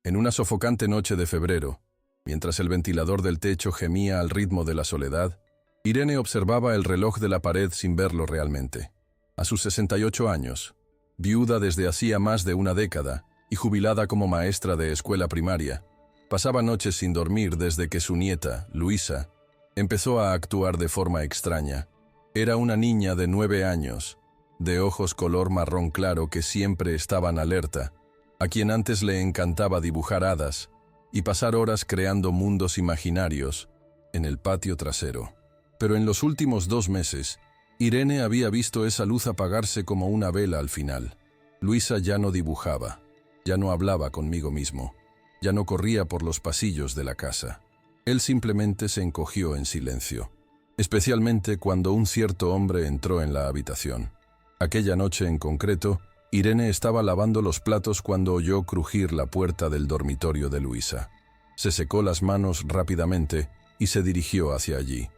En una sofocante noche de febrero, mientras el ventilador del techo gemía al ritmo de la soledad, Irene observaba el reloj de la pared sin verlo realmente. A sus 68 años, viuda desde hacía más de una década y jubilada como maestra de escuela primaria, pasaba noches sin dormir desde que su nieta, Luisa, empezó a actuar de forma extraña. Era una niña de 9 años, de ojos color marrón claro que siempre estaban alerta, a quien antes le encantaba dibujar hadas y pasar horas creando mundos imaginarios en el patio trasero. Pero en los últimos 2 meses, Irene había visto esa luz apagarse como una vela al final. Luisa ya no dibujaba, ya no hablaba conmigo mismo, ya no corría por los pasillos de la casa. Él simplemente se encogió en silencio, especialmente cuando un cierto hombre entró en la habitación. Aquella noche en concreto, Irene estaba lavando los platos cuando oyó crujir la puerta del dormitorio de Luisa. Se secó las manos rápidamente y se dirigió hacia allí.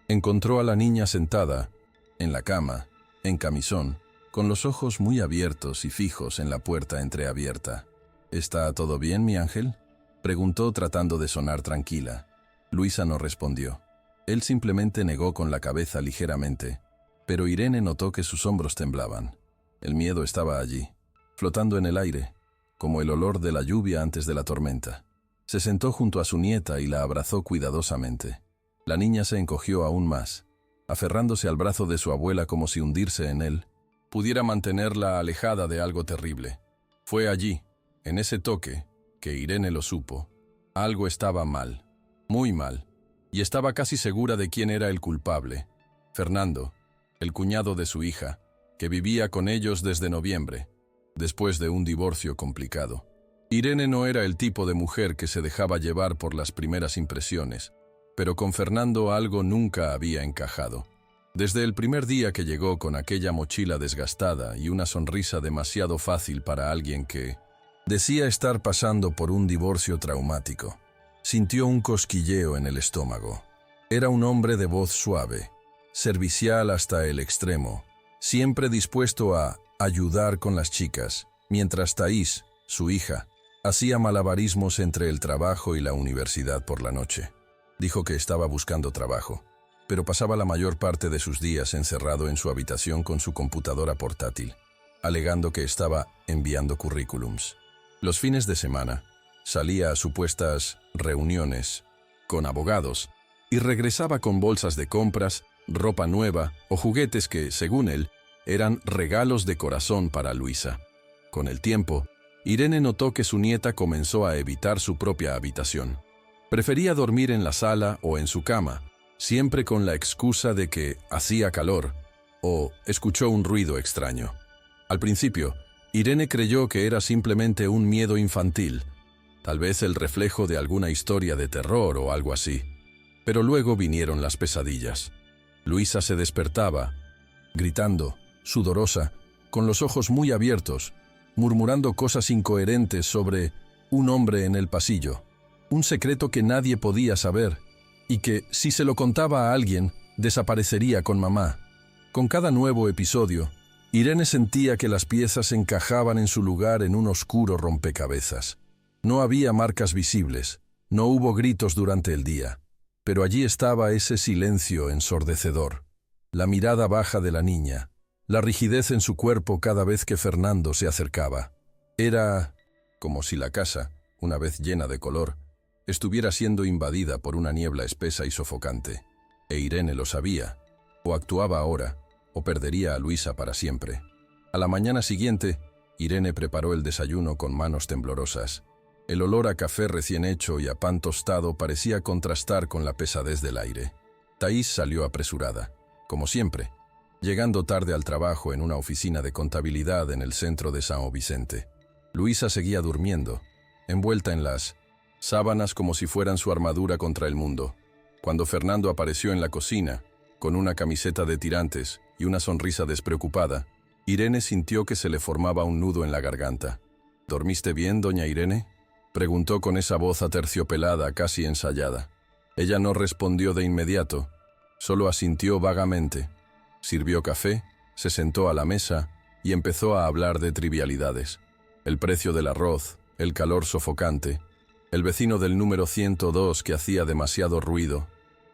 Encontró a la niña sentada, en la cama, en camisón, con los ojos muy abiertos y fijos en la puerta entreabierta. «¿Está todo bien, mi ángel?», preguntó tratando de sonar tranquila. Luisa no respondió. Él simplemente negó con la cabeza ligeramente, pero Irene notó que sus hombros temblaban. El miedo estaba allí, flotando en el aire, como el olor de la lluvia antes de la tormenta. Se sentó junto a su nieta y la abrazó cuidadosamente. La niña se encogió aún más, aferrándose al brazo de su abuela como si hundirse en él pudiera mantenerla alejada de algo terrible. Fue allí, en ese toque, que Irene lo supo. Algo estaba mal, muy mal, y estaba casi segura de quién era el culpable. Fernando, el cuñado de su hija, que vivía con ellos desde noviembre, después de un divorcio complicado. Irene no era el tipo de mujer que se dejaba llevar por las primeras impresiones, pero con Fernando algo nunca había encajado. Desde el primer día que llegó con aquella mochila desgastada y una sonrisa demasiado fácil para alguien que decía estar pasando por un divorcio traumático, sintió un cosquilleo en el estómago. Era un hombre de voz suave, servicial hasta el extremo, siempre dispuesto a ayudar con las chicas, mientras Thaís, su hija, hacía malabarismos entre el trabajo y la universidad por la noche. Dijo que estaba buscando trabajo, pero pasaba la mayor parte de sus días encerrado en su habitación con su computadora portátil, alegando que estaba enviando currículums. Los fines de semana, salía a supuestas reuniones con abogados y regresaba con bolsas de compras, ropa nueva o juguetes que, según él, eran regalos de corazón para Luisa. Con el tiempo, Irene notó que su nieta comenzó a evitar su propia habitación. Prefería dormir en la sala o en su cama, siempre con la excusa de que hacía calor o escuchó un ruido extraño. Al principio, Irene creyó que era simplemente un miedo infantil, tal vez el reflejo de alguna historia de terror o algo así. Pero luego vinieron las pesadillas. Luisa se despertaba, gritando, sudorosa, con los ojos muy abiertos, murmurando cosas incoherentes sobre un hombre en el pasillo, un secreto que nadie podía saber y que, si se lo contaba a alguien, desaparecería con mamá. Con cada nuevo episodio, Irene sentía que las piezas encajaban en su lugar en un oscuro rompecabezas. No había marcas visibles, no hubo gritos durante el día, pero allí estaba ese silencio ensordecedor, la mirada baja de la niña, la rigidez en su cuerpo cada vez que Fernando se acercaba. Era como si la casa, una vez llena de color, estuviera siendo invadida por una niebla espesa y sofocante. E Irene lo sabía, o actuaba ahora, o perdería a Luisa para siempre. A la mañana siguiente, Irene preparó el desayuno con manos temblorosas. El olor a café recién hecho y a pan tostado parecía contrastar con la pesadez del aire. Thaís salió apresurada, como siempre, llegando tarde al trabajo en una oficina de contabilidad en el centro de São Vicente. Luisa seguía durmiendo, envuelta en las sábanas como si fueran su armadura contra el mundo. Cuando Fernando apareció en la cocina, con una camiseta de tirantes y una sonrisa despreocupada, Irene sintió que se le formaba un nudo en la garganta. «¿Dormiste bien, doña Irene?», preguntó con esa voz aterciopelada, casi ensayada. Ella no respondió de inmediato, solo asintió vagamente. Sirvió café, se sentó a la mesa y empezó a hablar de trivialidades. El precio del arroz, el calor sofocante, el vecino del número 102 que hacía demasiado ruido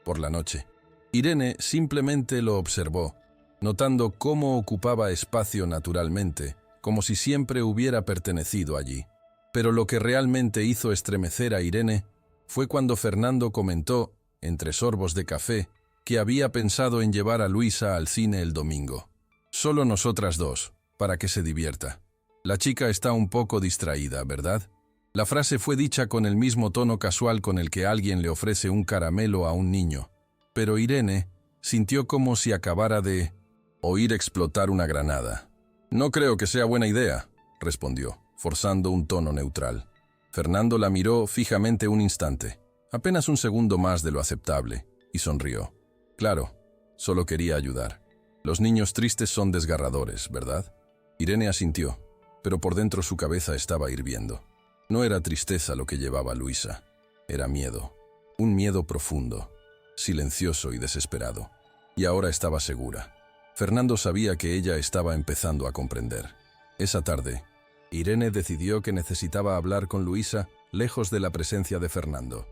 por la noche. Irene simplemente lo observó, notando cómo ocupaba espacio naturalmente, como si siempre hubiera pertenecido allí. Pero lo que realmente hizo estremecer a Irene fue cuando Fernando comentó, entre sorbos de café, que había pensado en llevar a Luisa al cine el domingo. Solo nosotras dos, para que se divierta. La chica está un poco distraída, ¿verdad? La frase fue dicha con el mismo tono casual con el que alguien le ofrece un caramelo a un niño. Pero Irene sintió como si acabara de oír explotar una granada. «No creo que sea buena idea», respondió, forzando un tono neutral. Fernando la miró fijamente un instante, apenas un segundo más de lo aceptable, y sonrió. «Claro, solo quería ayudar. Los niños tristes son desgarradores, ¿verdad?» Irene asintió, pero por dentro su cabeza estaba hirviendo. No era tristeza lo que llevaba a Luisa, era miedo. Un miedo profundo, silencioso y desesperado. Y ahora estaba segura. Fernando sabía que ella estaba empezando a comprender. Esa tarde, Irene decidió que necesitaba hablar con Luisa lejos de la presencia de Fernando.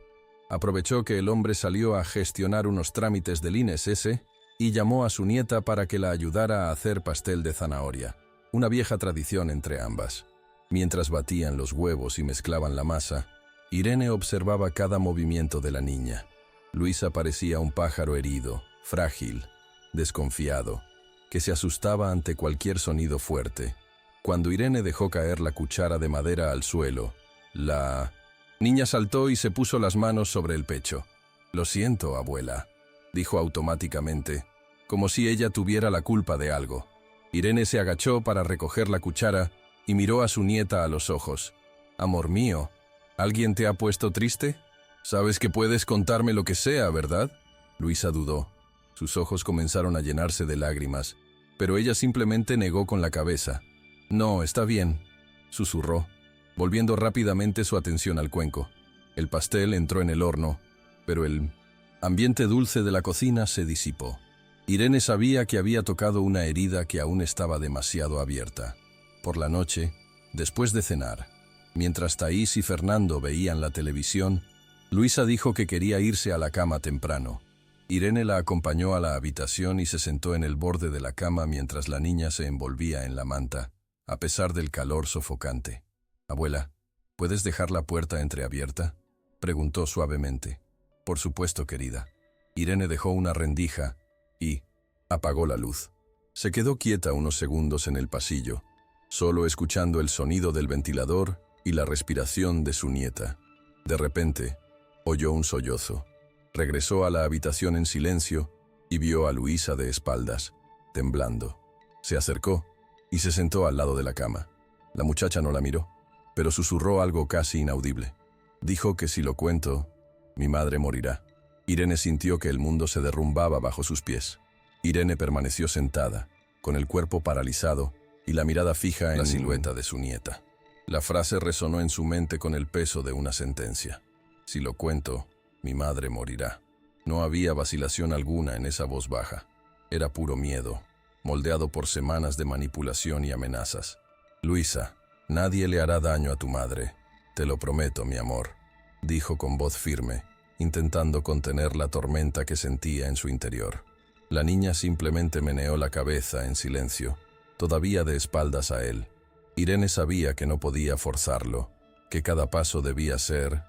Aprovechó que el hombre salió a gestionar unos trámites del INSS y llamó a su nieta para que la ayudara a hacer pastel de zanahoria, una vieja tradición entre ambas. Mientras batían los huevos y mezclaban la masa, Irene observaba cada movimiento de la niña. Luisa parecía un pájaro herido, frágil, desconfiado, que se asustaba ante cualquier sonido fuerte. Cuando Irene dejó caer la cuchara de madera al suelo, la niña saltó y se puso las manos sobre el pecho. «Lo siento, abuela», dijo automáticamente, como si ella tuviera la culpa de algo. Irene se agachó para recoger la cuchara y miró a su nieta a los ojos. «Amor mío, ¿alguien te ha puesto triste? Sabes que puedes contarme lo que sea, ¿verdad?» Luisa dudó. Sus ojos comenzaron a llenarse de lágrimas, pero ella simplemente negó con la cabeza. «No, está bien», susurró, volviendo rápidamente su atención al cuenco. El pastel entró en el horno, pero el ambiente dulce de la cocina se disipó. Irene sabía que había tocado una herida que aún estaba demasiado abierta. Por la noche, después de cenar, mientras Thaís y Fernando veían la televisión, Luisa dijo que quería irse a la cama temprano. Irene la acompañó a la habitación y se sentó en el borde de la cama mientras la niña se envolvía en la manta, a pesar del calor sofocante. «Abuela, ¿puedes dejar la puerta entreabierta?», preguntó suavemente. «Por supuesto, querida». Irene dejó una rendija y apagó la luz. Se quedó quieta unos segundos en el pasillo, solo escuchando el sonido del ventilador y la respiración de su nieta. De repente, oyó un sollozo. Regresó a la habitación en silencio y vio a Luisa de espaldas, temblando. Se acercó y se sentó al lado de la cama. La muchacha no la miró, pero susurró algo casi inaudible. Dijo que si lo cuento, mi madre morirá. Irene sintió que el mundo se derrumbaba bajo sus pies. Irene permaneció sentada, con el cuerpo paralizado y la mirada fija en la silueta de su nieta. La frase resonó en su mente con el peso de una sentencia. Si lo cuento, mi madre morirá. No había vacilación alguna en esa voz baja. Era puro miedo, moldeado por semanas de manipulación y amenazas. «Luisa, nadie le hará daño a tu madre. Te lo prometo, mi amor», dijo con voz firme, intentando contener la tormenta que sentía en su interior. La niña simplemente meneó la cabeza en silencio, todavía de espaldas a él. Irene sabía que no podía forzarlo, que cada paso debía ser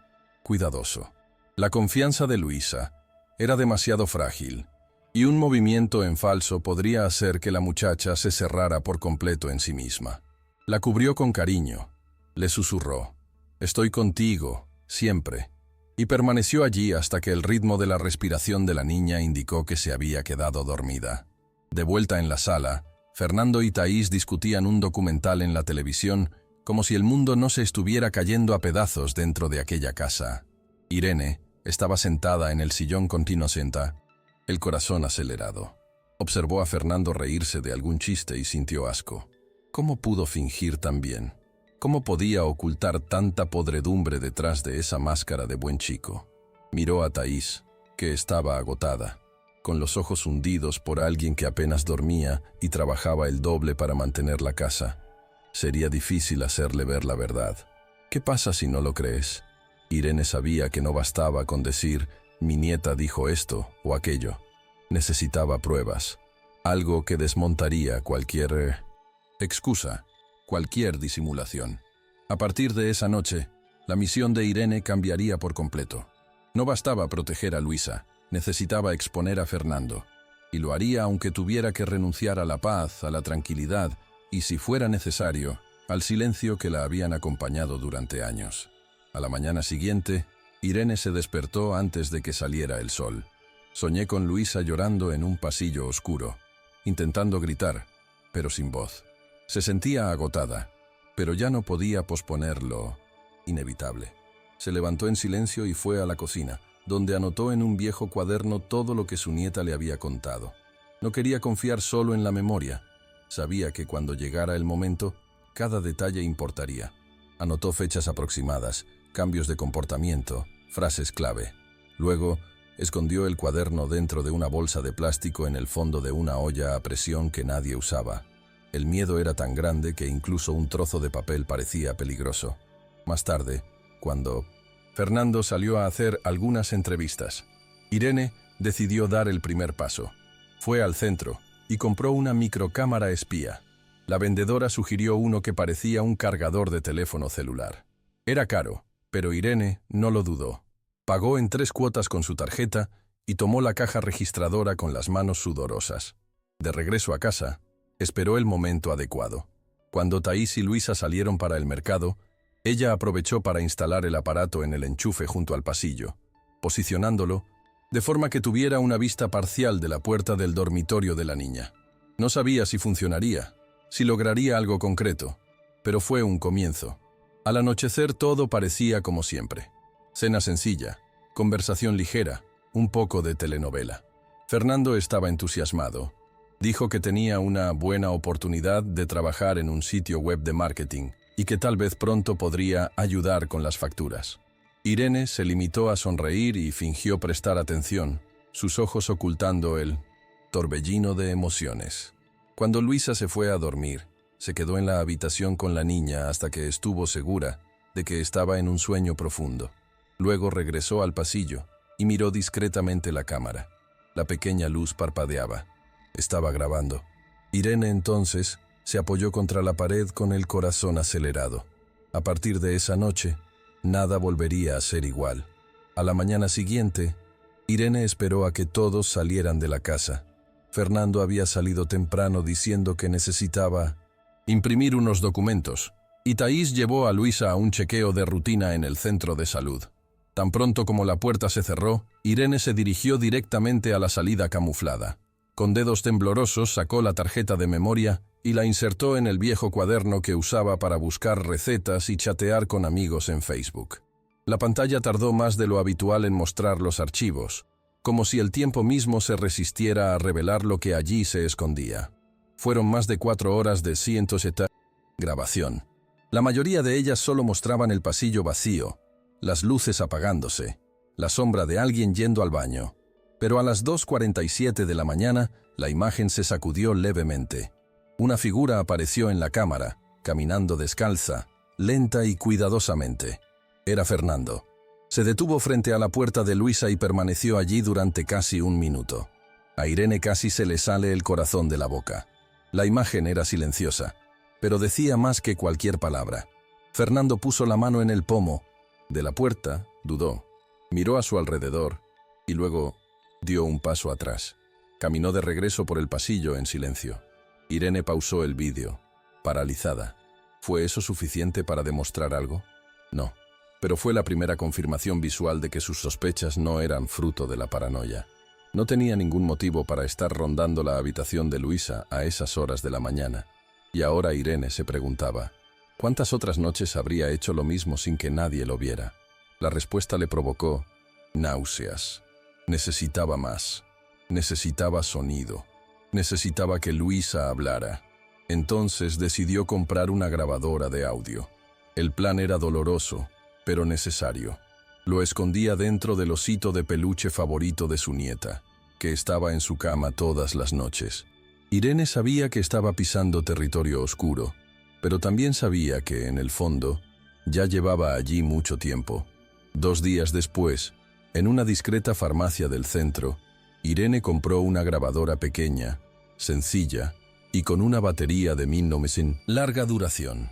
cuidadoso. La confianza de Luisa era demasiado frágil, y un movimiento en falso podría hacer que la muchacha se cerrara por completo en sí misma. La cubrió con cariño, le susurró, «Estoy contigo, siempre», y permaneció allí hasta que el ritmo de la respiración de la niña indicó que se había quedado dormida. De vuelta en la sala, Fernando y Thaís discutían un documental en la televisión como si el mundo no se estuviera cayendo a pedazos dentro de aquella casa. Irene estaba sentada en el sillón continuamente, el corazón acelerado. Observó a Fernando reírse de algún chiste y sintió asco. ¿Cómo pudo fingir tan bien? ¿Cómo podía ocultar tanta podredumbre detrás de esa máscara de buen chico? Miró a Thaís, que estaba agotada, con los ojos hundidos por alguien que apenas dormía y trabajaba el doble para mantener la casa. Sería difícil hacerle ver la verdad. ¿Qué pasa si no lo crees? Irene sabía que no bastaba con decir, mi nieta dijo esto o aquello. Necesitaba pruebas, algo que desmontaría cualquier excusa, cualquier disimulación. A partir de esa noche, la misión de Irene cambiaría por completo. No bastaba proteger a Luisa, necesitaba exponer a Fernando. Y lo haría aunque tuviera que renunciar a la paz, a la tranquilidad y, si fuera necesario, al silencio que la habían acompañado durante años. A la mañana siguiente, Irene se despertó antes de que saliera el sol. Soñé con Luisa llorando en un pasillo oscuro, intentando gritar, pero sin voz. Se sentía agotada, pero ya no podía posponer lo inevitable. Se levantó en silencio y fue a la cocina, donde anotó en un viejo cuaderno todo lo que su nieta le había contado. No quería confiar solo en la memoria. Sabía que cuando llegara el momento, cada detalle importaría. Anotó fechas aproximadas, cambios de comportamiento, frases clave. Luego, escondió el cuaderno dentro de una bolsa de plástico en el fondo de una olla a presión que nadie usaba. El miedo era tan grande que incluso un trozo de papel parecía peligroso. Más tarde, cuando Fernando salió a hacer algunas entrevistas, Irene decidió dar el primer paso. Fue al centro y compró una microcámara espía. La vendedora sugirió uno que parecía un cargador de teléfono celular. Era caro, pero Irene no lo dudó. Pagó en 3 cuotas con su tarjeta y tomó la caja registradora con las manos sudorosas. De regreso a casa, esperó el momento adecuado. Cuando Thaís y Luisa salieron para el mercado, ella aprovechó para instalar el aparato en el enchufe junto al pasillo, posicionándolo de forma que tuviera una vista parcial de la puerta del dormitorio de la niña. No sabía si funcionaría, si lograría algo concreto, pero fue un comienzo. Al anochecer todo parecía como siempre. Cena sencilla, conversación ligera, un poco de telenovela. Fernando estaba entusiasmado. Dijo que tenía una buena oportunidad de trabajar en un sitio web de marketing y que tal vez pronto podría ayudar con las facturas. Irene se limitó a sonreír y fingió prestar atención, sus ojos ocultando el torbellino de emociones. Cuando Luisa se fue a dormir, se quedó en la habitación con la niña hasta que estuvo segura de que estaba en un sueño profundo. Luego regresó al pasillo y miró discretamente la cámara. La pequeña luz parpadeaba. Estaba grabando. Irene entonces se apoyó contra la pared con el corazón acelerado. A partir de esa noche, nada volvería a ser igual. A la mañana siguiente, Irene esperó a que todos salieran de la casa. Fernando había salido temprano diciendo que necesitaba imprimir unos documentos, y Thaís llevó a Luisa a un chequeo de rutina en el centro de salud. Tan pronto como la puerta se cerró, Irene se dirigió directamente a la salida camuflada. Con dedos temblorosos sacó la tarjeta de memoria y la insertó en el viejo cuaderno que usaba para buscar recetas y chatear con amigos en Facebook. La pantalla tardó más de lo habitual en mostrar los archivos, como si el tiempo mismo se resistiera a revelar lo que allí se escondía. Fueron más de 4 horas de grabación. La mayoría de ellas solo mostraban el pasillo vacío, las luces apagándose, la sombra de alguien yendo al baño. Pero a las 2:47 de la mañana, la imagen se sacudió levemente. Una figura apareció en la cámara, caminando descalza, lenta y cuidadosamente. Era Fernando. Se detuvo frente a la puerta de Luisa y permaneció allí durante casi 1 minuto. A Irene casi se le sale el corazón de la boca. La imagen era silenciosa, pero decía más que cualquier palabra. Fernando puso la mano en el pomo de la puerta, dudó, miró a su alrededor y luego dio un paso atrás. Caminó de regreso por el pasillo en silencio. Irene pausó el vídeo, paralizada. ¿Fue eso suficiente para demostrar algo? No, pero fue la primera confirmación visual de que sus sospechas no eran fruto de la paranoia. No tenía ningún motivo para estar rondando la habitación de Luisa a esas horas de la mañana. Y ahora Irene se preguntaba, ¿cuántas otras noches habría hecho lo mismo sin que nadie lo viera? La respuesta le provocó náuseas. Necesitaba más. Necesitaba sonido. Necesitaba que Luisa hablara. Entonces decidió comprar una grabadora de audio. El plan era doloroso, pero necesario. Lo escondía dentro del osito de peluche favorito de su nieta, que estaba en su cama todas las noches. Irene sabía que estaba pisando territorio oscuro, pero también sabía que, en el fondo, Ya llevaba allí mucho tiempo. 2 días después, en una discreta farmacia del centro, Irene compró una grabadora pequeña, sencilla y con una batería de 1900 larga duración.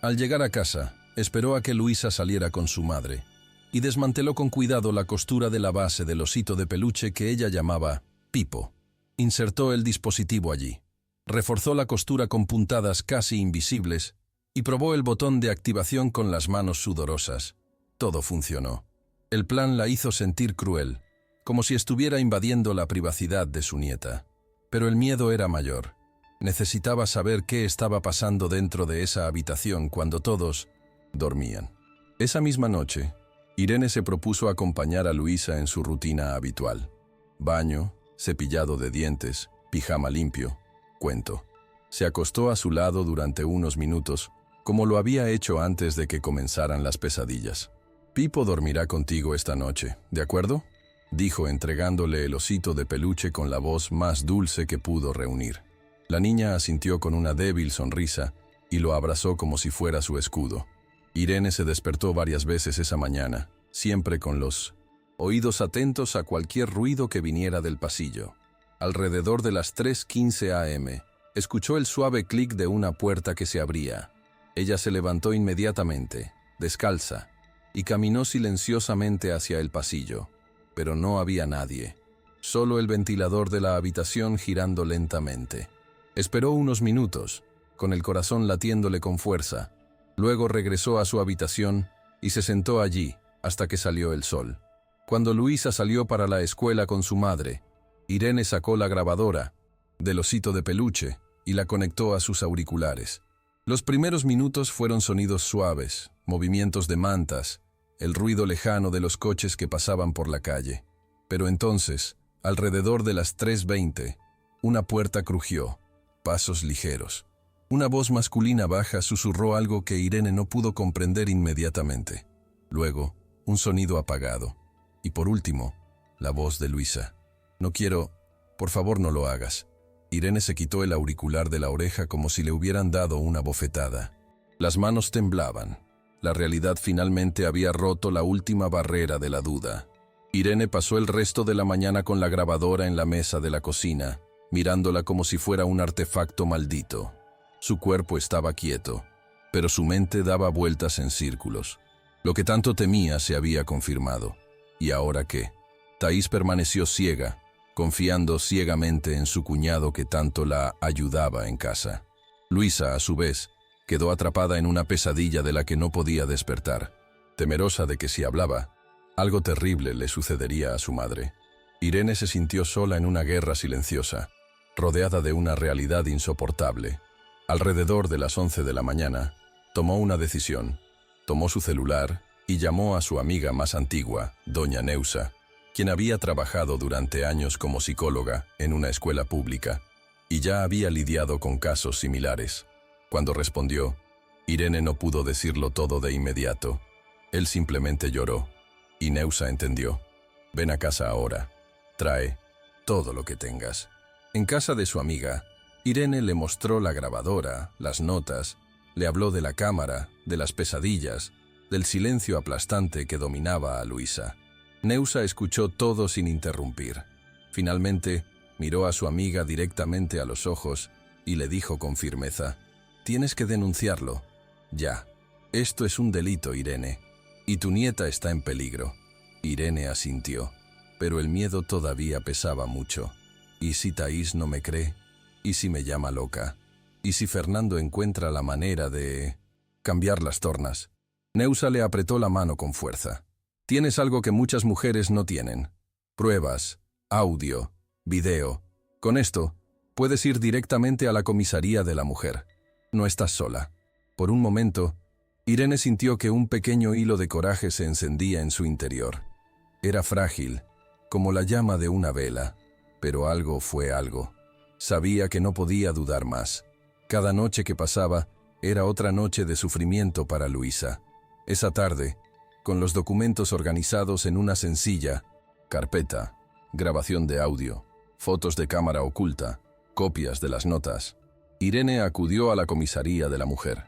Al llegar a casa, esperó a que Luisa saliera con su madre y desmanteló con cuidado la costura de la base del osito de peluche que ella llamaba Pipo. Insertó el dispositivo allí, reforzó la costura con puntadas casi invisibles y probó el botón de activación con las manos sudorosas. Todo funcionó. El plan la hizo sentir cruel, como si estuviera invadiendo la privacidad de su nieta. Pero el miedo era mayor. Necesitaba saber qué estaba pasando dentro de esa habitación cuando todos dormían. Esa misma noche, Irene se propuso acompañar a Luisa en su rutina habitual. Baño, cepillado de dientes, pijama limpio, cuento. Se acostó a su lado durante unos minutos, como lo había hecho antes de que comenzaran las pesadillas. «Pipo dormirá contigo esta noche, ¿de acuerdo?», dijo entregándole el osito de peluche con la voz más dulce que pudo reunir. La niña asintió con una débil sonrisa y lo abrazó como si fuera su escudo. Irene se despertó varias veces esa mañana, siempre con los oídos atentos a cualquier ruido que viniera del pasillo. Alrededor de las 3:15 am, escuchó el suave clic de una puerta que se abría. Ella se levantó inmediatamente, descalza, y caminó silenciosamente hacia el pasillo. Pero no había nadie, solo el ventilador de la habitación girando lentamente. Esperó unos minutos, con el corazón latiéndole con fuerza. Luego regresó a su habitación y se sentó allí hasta que salió el sol. Cuando Luisa salió para la escuela con su madre, Irene sacó la grabadora del osito de peluche y la conectó a sus auriculares. Los primeros minutos fueron sonidos suaves, movimientos de mantas, el ruido lejano de los coches que pasaban por la calle. Pero entonces, alrededor de las 3:20, una puerta crujió, pasos ligeros. Una voz masculina baja susurró algo que Irene no pudo comprender inmediatamente. Luego, un sonido apagado. Y por último, la voz de Luisa. «No quiero, por favor no lo hagas». Irene se quitó el auricular de la oreja como si le hubieran dado una bofetada. Las manos temblaban. La realidad finalmente había roto la última barrera de la duda. Irene pasó el resto de la mañana con la grabadora en la mesa de la cocina, mirándola como si fuera un artefacto maldito. Su cuerpo estaba quieto, pero su mente daba vueltas en círculos. Lo que tanto temía se había confirmado. ¿Y ahora qué? Thaís permaneció ciega, confiando ciegamente en su cuñado que tanto la ayudaba en casa. Luisa, a su vez, quedó atrapada en una pesadilla de la que no podía despertar, temerosa de que si hablaba, algo terrible le sucedería a su madre. Irene se sintió sola en una guerra silenciosa, rodeada de una realidad insoportable. Alrededor de las 11 de la mañana, tomó una decisión. Tomó su celular y llamó a su amiga más antigua, doña Neusa, quien había trabajado durante años como psicóloga en una escuela pública y ya había lidiado con casos similares. Cuando respondió, Irene no pudo decirlo todo de inmediato. Él simplemente lloró, y Neusa entendió. «Ven a casa ahora. Trae todo lo que tengas». En casa de su amiga, Irene le mostró la grabadora, las notas, le habló de la cámara, de las pesadillas, del silencio aplastante que dominaba a Luisa. Neusa escuchó todo sin interrumpir. Finalmente, miró a su amiga directamente a los ojos y le dijo con firmeza: «Tienes que denunciarlo. Ya. Esto es un delito, Irene. Y tu nieta está en peligro». Irene asintió, pero el miedo todavía pesaba mucho. ¿Y si Thaís no me cree? ¿Y si me llama loca? ¿Y si Fernando encuentra la manera de cambiar las tornas? Neusa le apretó la mano con fuerza. «Tienes algo que muchas mujeres no tienen. Pruebas, audio, video. Con esto, puedes ir directamente a la comisaría de la mujer. No estás sola». Por un momento, Irene sintió que un pequeño hilo de coraje se encendía en su interior. Era frágil, como la llama de una vela, pero algo fue algo. Sabía que no podía dudar más. Cada noche que pasaba era otra noche de sufrimiento para Luisa. Esa tarde, con los documentos organizados en una sencilla carpeta, grabación de audio, fotos de cámara oculta, copias de las notas, Irene acudió a la comisaría de la mujer.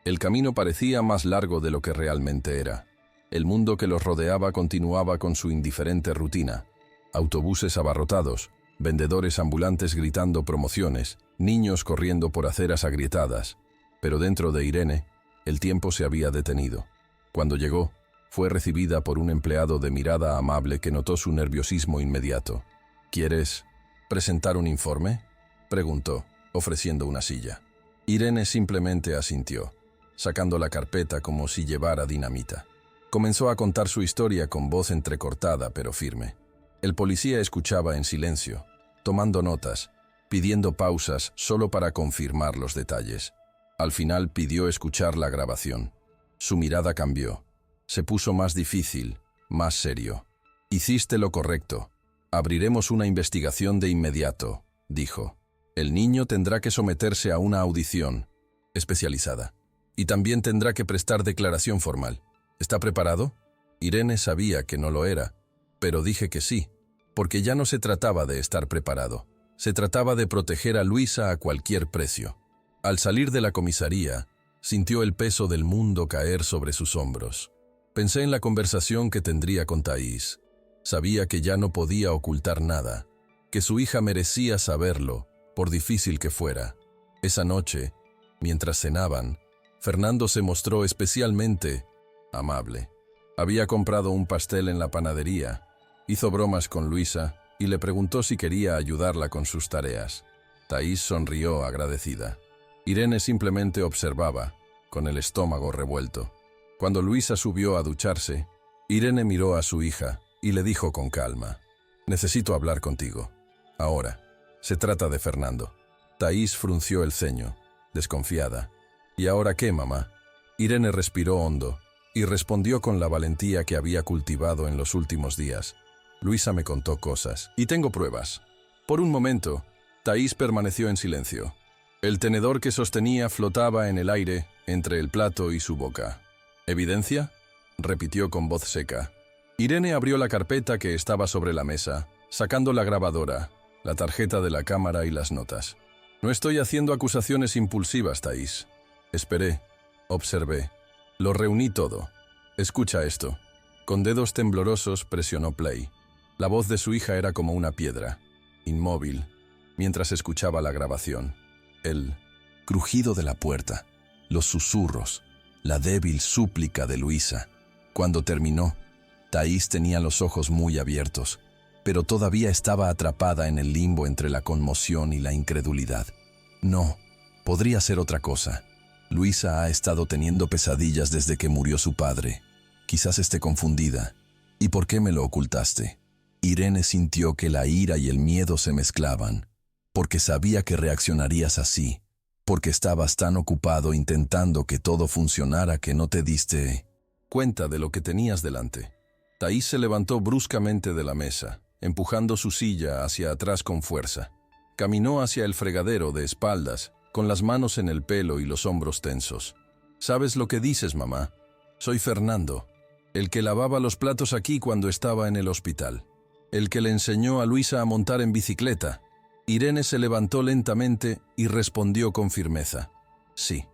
El camino parecía más largo de lo que realmente era. El mundo que los rodeaba continuaba con su indiferente rutina. Autobuses abarrotados, vendedores ambulantes gritando promociones, niños corriendo por aceras agrietadas. Pero dentro de Irene, el tiempo se había detenido. Cuando llegó, fue recibida por un empleado de mirada amable que notó su nerviosismo inmediato. «¿Quieres presentar un informe?», preguntó, ofreciendo una silla. Irene simplemente asintió, sacando la carpeta como si llevara dinamita. Comenzó a contar su historia con voz entrecortada pero firme. El policía escuchaba en silencio, tomando notas, pidiendo pausas solo para confirmar los detalles. Al final pidió escuchar la grabación. Su mirada cambió. Se puso más difícil, más serio. «Hiciste lo correcto. Abriremos una investigación de inmediato», dijo. «El niño tendrá que someterse a una audición especializada. Y también tendrá que prestar declaración formal. ¿Está preparado?». Irene sabía que no lo era, pero dije que sí, porque ya no se trataba de estar preparado. Se trataba de proteger a Luisa a cualquier precio. Al salir de la comisaría, sintió el peso del mundo caer sobre sus hombros. Pensé en la conversación que tendría con Thais. Sabía que ya no podía ocultar nada, que su hija merecía saberlo, por difícil que fuera. Esa noche, mientras cenaban, Fernando se mostró especialmente amable. Había comprado un pastel en la panadería, hizo bromas con Luisa y le preguntó si quería ayudarla con sus tareas. Thais sonrió agradecida. Irene simplemente observaba, con el estómago revuelto. Cuando Luisa subió a ducharse, Irene miró a su hija y le dijo con calma: «Necesito hablar contigo. Ahora. Se trata de Fernando». Thais frunció el ceño, desconfiada. «¿Y ahora qué, mamá?». Irene respiró hondo y respondió con la valentía que había cultivado en los últimos días. «Luisa me contó cosas, y tengo pruebas». Por un momento, Thais permaneció en silencio. El tenedor que sostenía flotaba en el aire entre el plato y su boca. «¿Evidencia?», repitió con voz seca. Irene abrió la carpeta que estaba sobre la mesa, sacando la grabadora, la tarjeta de la cámara y las notas. «No estoy haciendo acusaciones impulsivas, Thais. Esperé, observé, lo reuní todo. Escucha esto». Con dedos temblorosos presionó play. La voz de su hija era como una piedra, inmóvil, mientras escuchaba la grabación. El crujido de la puerta, los susurros, la débil súplica de Luisa. Cuando terminó, Thais tenía los ojos muy abiertos, pero todavía estaba atrapada en el limbo entre la conmoción y la incredulidad. No, podría ser otra cosa. Luisa ha estado teniendo pesadillas desde que murió su padre. Quizás esté confundida. ¿Y por qué me lo ocultaste? Irene sintió que la ira y el miedo se mezclaban, porque sabía que reaccionarías así, porque estabas tan ocupado intentando que todo funcionara que no te diste cuenta de lo que tenías delante. Thais se levantó bruscamente de la mesa, empujando su silla hacia atrás con fuerza. Caminó hacia el fregadero de espaldas, con las manos en el pelo y los hombros tensos. «¿Sabes lo que dices, mamá? Soy Fernando, el que lavaba los platos aquí cuando estaba en el hospital. El que le enseñó a Luisa a montar en bicicleta». Irene se levantó lentamente y respondió con firmeza: «Sí,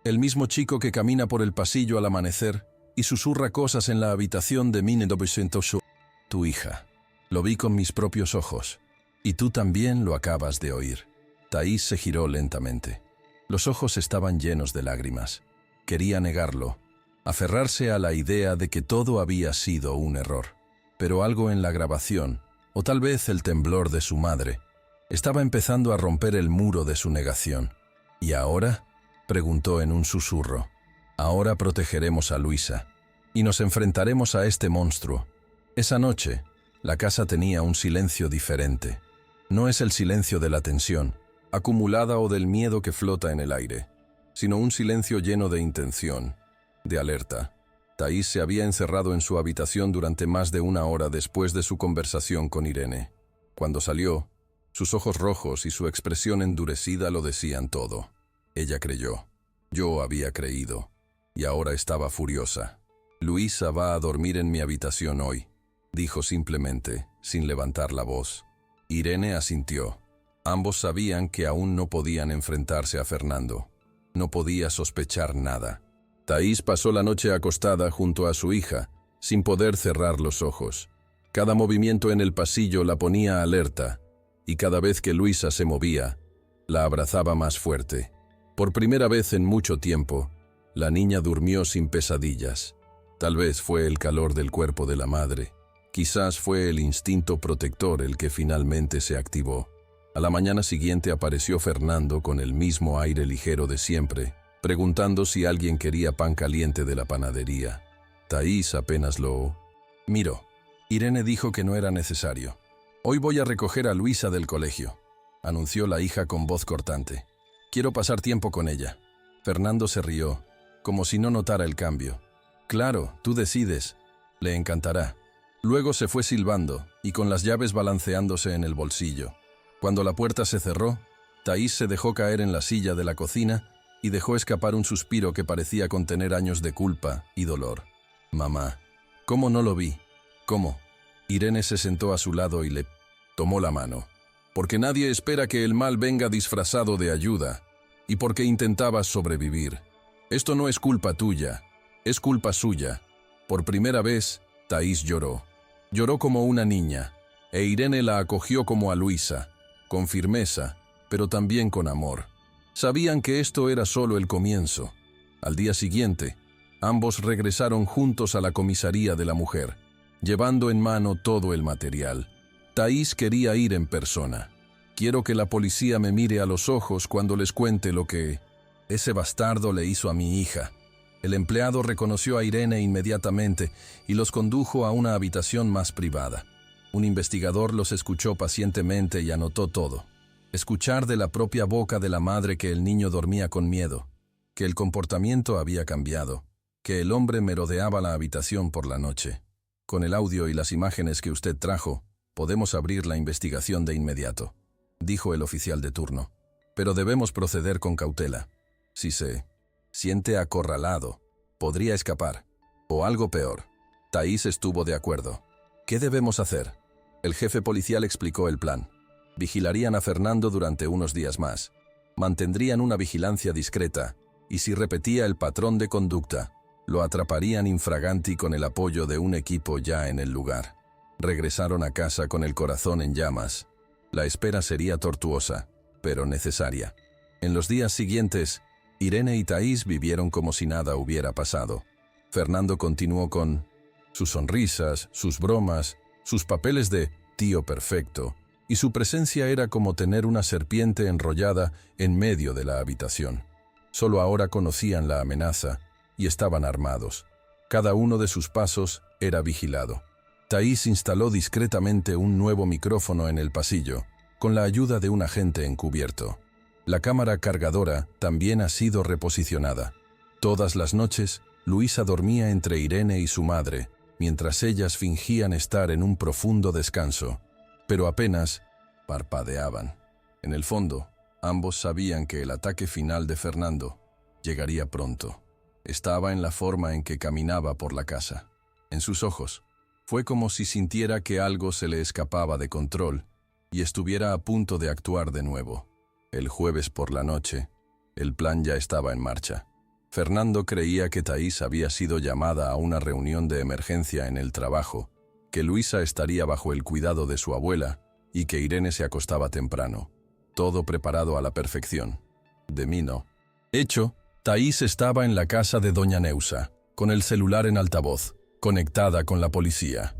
el mismo chico que camina por el pasillo al amanecer y susurra cosas en la habitación de 1900. Tu hija. Lo vi con mis propios ojos. Y tú también lo acabas de oír». Thais se giró lentamente. Los ojos estaban llenos de lágrimas. Quería negarlo, aferrarse a la idea de que todo había sido un error. Pero algo en la grabación, o tal vez el temblor de su madre, estaba empezando a romper el muro de su negación. «¿Y ahora?», preguntó en un susurro. «Ahora protegeremos a Luisa y nos enfrentaremos a este monstruo». Esa noche, la casa tenía un silencio diferente. No es el silencio de la tensión, acumulada o del miedo que flota en el aire, sino un silencio lleno de intención, de alerta. Thais se había encerrado en su habitación durante más de una hora después de su conversación con Irene. Cuando salió, sus ojos rojos y su expresión endurecida lo decían todo. Ella creyó. Yo había creído. Y ahora estaba furiosa. «Luisa va a dormir en mi habitación hoy», dijo simplemente, sin levantar la voz. Irene asintió. Ambos sabían que aún no podían enfrentarse a Fernando. No podía sospechar nada. Thaís pasó la noche acostada junto a su hija, sin poder cerrar los ojos. Cada movimiento en el pasillo la ponía alerta, y cada vez que Luisa se movía, la abrazaba más fuerte. Por primera vez en mucho tiempo, la niña durmió sin pesadillas. Tal vez fue el calor del cuerpo de la madre. Quizás fue el instinto protector el que finalmente se activó. A la mañana siguiente apareció Fernando con el mismo aire ligero de siempre, preguntando si alguien quería pan caliente de la panadería. Thaís apenas lo miró. Irene dijo que no era necesario. «Hoy voy a recoger a Luisa del colegio», anunció la hija con voz cortante. «Quiero pasar tiempo con ella». Fernando se rió, como si no notara el cambio. «Claro, tú decides. Le encantará». Luego se fue silbando y con las llaves balanceándose en el bolsillo. Cuando la puerta se cerró, Thaís se dejó caer en la silla de la cocina y dejó escapar un suspiro que parecía contener años de culpa y dolor. «Mamá, ¿cómo no lo vi? ¿Cómo?» Irene se sentó a su lado y le tomó la mano. «Porque nadie espera que el mal venga disfrazado de ayuda, y porque intentabas sobrevivir. Esto no es culpa tuya, es culpa suya». Por primera vez, Thaís lloró. Lloró como una niña, e Irene la acogió como a Luisa, con firmeza, pero también con amor. Sabían que esto era solo el comienzo. Al día siguiente, ambos regresaron juntos a la comisaría de la mujer, llevando en mano todo el material. Thaís quería ir en persona. «Quiero que la policía me mire a los ojos cuando les cuente lo que ese bastardo le hizo a mi hija». El empleado reconoció a Irene inmediatamente y los condujo a una habitación más privada. Un investigador los escuchó pacientemente y anotó todo. Escuchar de la propia boca de la madre que el niño dormía con miedo, que el comportamiento había cambiado, que el hombre merodeaba la habitación por la noche. «Con el audio y las imágenes que usted trajo, podemos abrir la investigación de inmediato», dijo el oficial de turno. «Pero debemos proceder con cautela. Si se siente acorralado, podría escapar. O algo peor». Thaís estuvo de acuerdo. «¿Qué debemos hacer?». El jefe policial explicó el plan. Vigilarían a Fernando durante unos días más. Mantendrían una vigilancia discreta, y si repetía el patrón de conducta, lo atraparían infraganti con el apoyo de un equipo ya en el lugar. Regresaron a casa con el corazón en llamas. La espera sería tortuosa, pero necesaria. En los días siguientes, Irene y Thaís vivieron como si nada hubiera pasado. Fernando continuó con sus sonrisas, sus bromas, sus papeles de tío perfecto, y su presencia era como tener una serpiente enrollada en medio de la habitación. Solo ahora conocían la amenaza y estaban armados. Cada uno de sus pasos era vigilado. Thaís instaló discretamente un nuevo micrófono en el pasillo, con la ayuda de un agente encubierto. La cámara cargadora también ha sido reposicionada. Todas las noches, Luisa dormía entre Irene y su madre, mientras ellas fingían estar en un profundo descanso, pero apenas parpadeaban. En el fondo, ambos sabían que el ataque final de Fernando llegaría pronto. Estaba en la forma en que caminaba por la casa. En sus ojos, fue como si sintiera que algo se le escapaba de control y estuviera a punto de actuar de nuevo. El jueves por la noche, el plan ya estaba en marcha. Fernando creía que Thaís había sido llamada a una reunión de emergencia en el trabajo, que Luisa estaría bajo el cuidado de su abuela y que Irene se acostaba temprano. Todo preparado a la perfección. De mí no. Hecho, Thaís estaba en la casa de doña Neusa, con el celular en altavoz, conectada con la policía.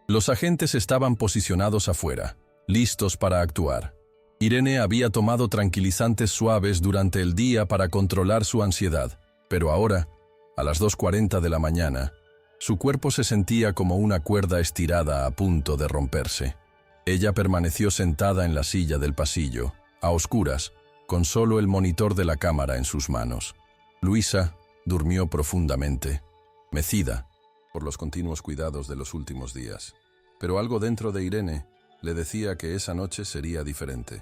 Los agentes estaban posicionados afuera, listos para actuar. Irene había tomado tranquilizantes suaves durante el día para controlar su ansiedad, pero ahora, a las 2:40 de la mañana, su cuerpo se sentía como una cuerda estirada a punto de romperse. Ella permaneció sentada en la silla del pasillo, a oscuras, con solo el monitor de la cámara en sus manos. Luisa durmió profundamente, mecida por los continuos cuidados de los últimos días. Pero algo dentro de Irene le decía que esa noche sería diferente.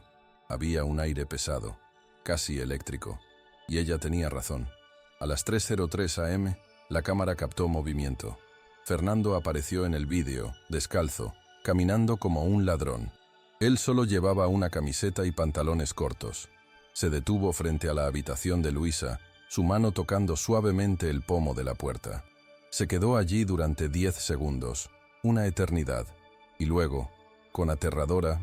Había un aire pesado, casi eléctrico, y ella tenía razón. A las 3:03 am, la cámara captó movimiento. Fernando apareció en el vídeo, descalzo, caminando como un ladrón. Él solo llevaba una camiseta y pantalones cortos. Se detuvo frente a la habitación de Luisa, su mano tocando suavemente el pomo de la puerta. Se quedó allí durante 10 segundos, una eternidad, y luego, con aterradora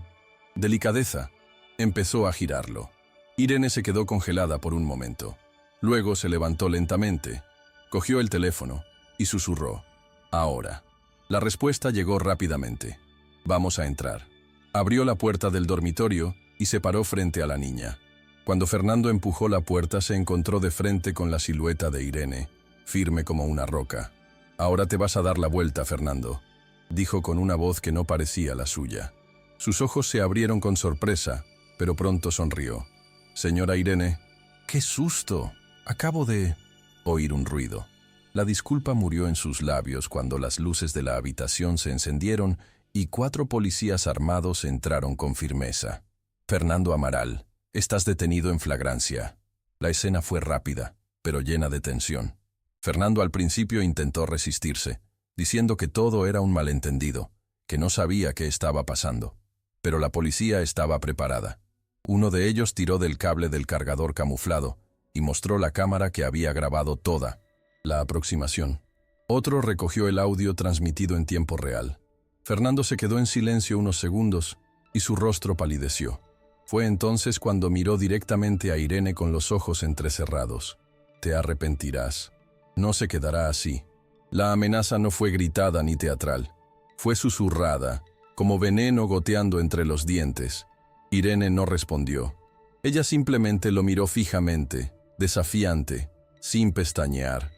delicadeza, empezó a girarlo. Irene se quedó congelada por un momento. Luego se levantó lentamente, cogió el teléfono y susurró: «Ahora». La respuesta llegó rápidamente: «Vamos a entrar». Abrió la puerta del dormitorio y se paró frente a la niña. Cuando Fernando empujó la puerta, se encontró de frente con la silueta de Irene, firme como una roca. «Ahora te vas a dar la vuelta, Fernando», dijo con una voz que no parecía la suya. Sus ojos se abrieron con sorpresa, pero pronto sonrió. «Señora Irene». «¡Qué susto! Acabo de oír un ruido». La disculpa murió en sus labios cuando las luces de la habitación se encendieron y 4 policías armados entraron con firmeza. «Fernando Amaral, estás detenido en flagrancia». La escena fue rápida, pero llena de tensión. Fernando al principio intentó resistirse, diciendo que todo era un malentendido, que no sabía qué estaba pasando. Pero la policía estaba preparada. Uno de ellos tiró del cable del cargador camuflado y mostró la cámara que había grabado toda la aproximación. Otro recogió el audio transmitido en tiempo real. Fernando se quedó en silencio unos segundos y su rostro palideció. Fue entonces cuando miró directamente a Irene con los ojos entrecerrados. «Te arrepentirás. No se quedará así». La amenaza no fue gritada ni teatral. Fue susurrada, como veneno goteando entre los dientes. Irene no respondió. Ella simplemente lo miró fijamente, desafiante, sin pestañear.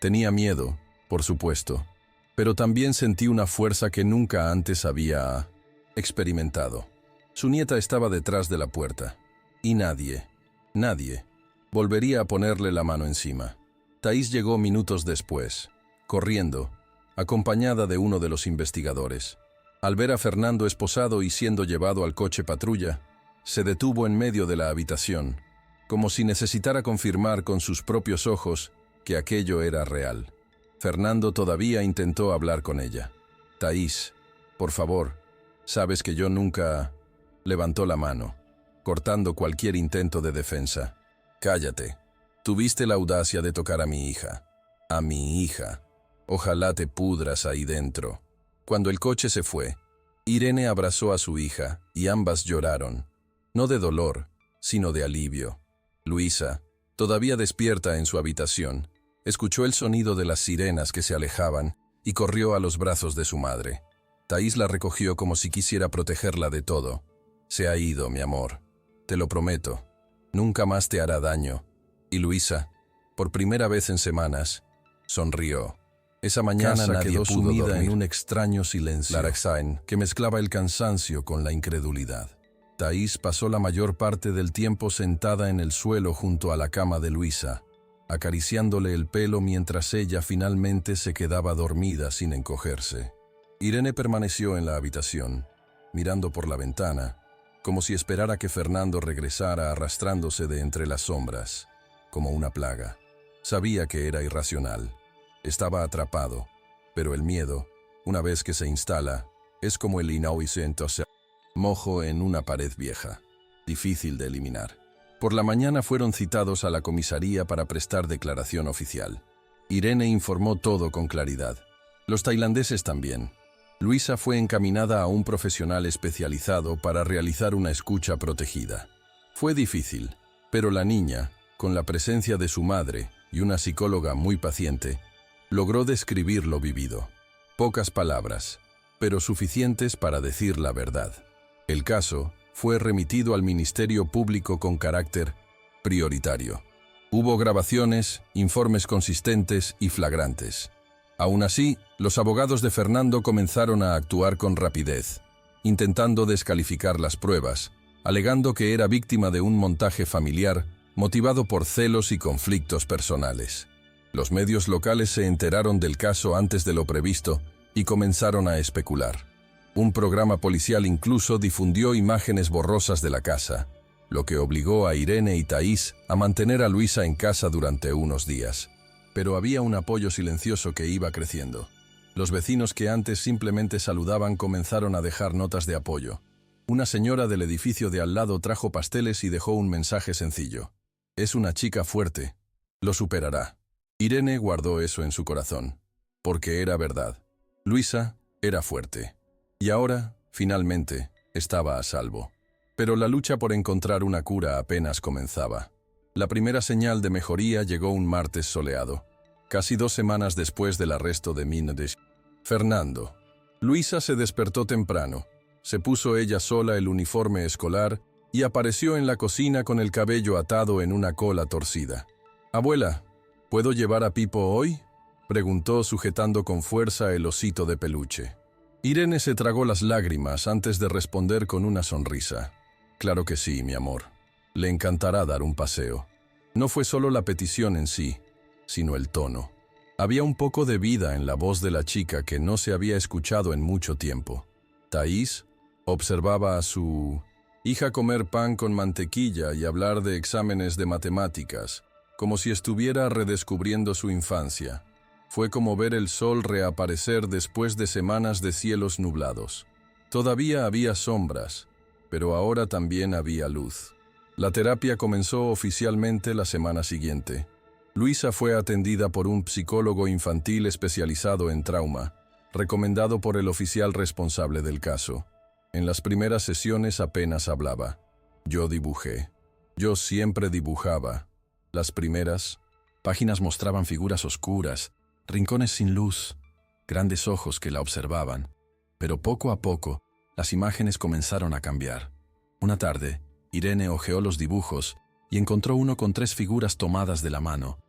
Tenía miedo, por supuesto, pero también sentí una fuerza que nunca antes había experimentado. Su nieta estaba detrás de la puerta, y nadie, volvería a ponerle la mano encima. Thaís llegó minutos después, corriendo, acompañada de uno de los investigadores. Al ver a Fernando esposado y siendo llevado al coche patrulla, se detuvo en medio de la habitación, como si necesitara confirmar con sus propios ojos que aquello era real. Fernando todavía intentó hablar con ella. «Thaís, por favor, sabes que yo nunca...». Levantó la mano, cortando cualquier intento de defensa. «Cállate. Tuviste la audacia de tocar a mi hija. A mi hija. Ojalá te pudras ahí dentro». Cuando el coche se fue, Irene abrazó a su hija y ambas lloraron, no de dolor, sino de alivio. Luisa, todavía despierta en su habitación, escuchó el sonido de las sirenas que se alejaban y corrió a los brazos de su madre. Thaís la recogió como si quisiera protegerla de todo. «Se ha ido, mi amor. Te lo prometo. Nunca más te hará daño». Y Luisa, por primera vez en semanas, sonrió. Esa mañana nadie quedó sumida en un extraño silencio que mezclaba el cansancio con la incredulidad. Thaís pasó la mayor parte del tiempo sentada en el suelo junto a la cama de Luisa, acariciándole el pelo mientras ella finalmente se quedaba dormida sin encogerse. Irene permaneció en la habitación, mirando por la ventana, como si esperara que Fernando regresara arrastrándose de entre las sombras, como una plaga. Sabía que era irracional. Estaba atrapado, pero el miedo, una vez que se instala, es como el mojo en una pared vieja, difícil de eliminar. Por la mañana fueron citados a la comisaría para prestar declaración oficial. Irene informó todo con claridad. Los tailandeses también. Luisa fue encaminada a un profesional especializado para realizar una escucha protegida. Fue difícil, pero la niña, con la presencia de su madre y una psicóloga muy paciente, logró describir lo vivido. Pocas palabras, pero suficientes para decir la verdad. El caso fue remitido al Ministerio Público con carácter prioritario. Hubo grabaciones, informes consistentes y flagrantes. Aún así, los abogados de Fernando comenzaron a actuar con rapidez, intentando descalificar las pruebas, alegando que era víctima de un montaje familiar motivado por celos y conflictos personales. Los medios locales se enteraron del caso antes de lo previsto y comenzaron a especular. Un programa policial incluso difundió imágenes borrosas de la casa, lo que obligó a Irene y Thaís a mantener a Luisa en casa durante unos días. Pero había un apoyo silencioso que iba creciendo. Los vecinos que antes simplemente saludaban comenzaron a dejar notas de apoyo. Una señora del edificio de al lado trajo pasteles y dejó un mensaje sencillo. «Es una chica fuerte. Lo superará. Irene guardó eso en su corazón, porque era verdad. Luisa era fuerte. Y ahora, finalmente, estaba a salvo. Pero la lucha por encontrar una cura apenas comenzaba. La primera señal de mejoría llegó un martes soleado, casi 2 semanas después del arresto de Fernando. Luisa se despertó temprano, se puso ella sola el uniforme escolar y apareció en la cocina con el cabello atado en una cola torcida. «Abuela, ¿puedo llevar a Pipo hoy?», preguntó sujetando con fuerza el osito de peluche. Irene se tragó las lágrimas antes de responder con una sonrisa. «Claro que sí, mi amor. Le encantará dar un paseo». No fue solo la petición en sí, sino el tono. Había un poco de vida en la voz de la chica que no se había escuchado en mucho tiempo. Thaís observaba a su hija comer pan con mantequilla y hablar de exámenes de matemáticas, como si estuviera redescubriendo su infancia. Fue como ver el sol reaparecer después de semanas de cielos nublados. Todavía había sombras, pero ahora también había luz. La terapia comenzó oficialmente la semana siguiente. Luisa fue atendida por un psicólogo infantil especializado en trauma, recomendado por el oficial responsable del caso. En las primeras sesiones apenas hablaba. Yo dibujé. Yo siempre dibujaba. Las primeras páginas mostraban figuras oscuras, rincones sin luz, grandes ojos que la observaban. Pero poco a poco, las imágenes comenzaron a cambiar. Una tarde, Irene hojeó los dibujos y encontró uno con 3 figuras tomadas de la mano,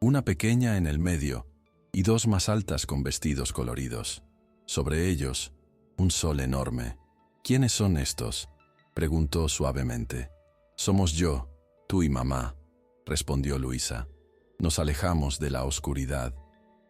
una pequeña en el medio y 2 más altas con vestidos coloridos. Sobre ellos, un sol enorme. «¿Quiénes son estos?», preguntó suavemente. «Somos yo, tú y mamá», respondió Luisa. «Nos alejamos de la oscuridad».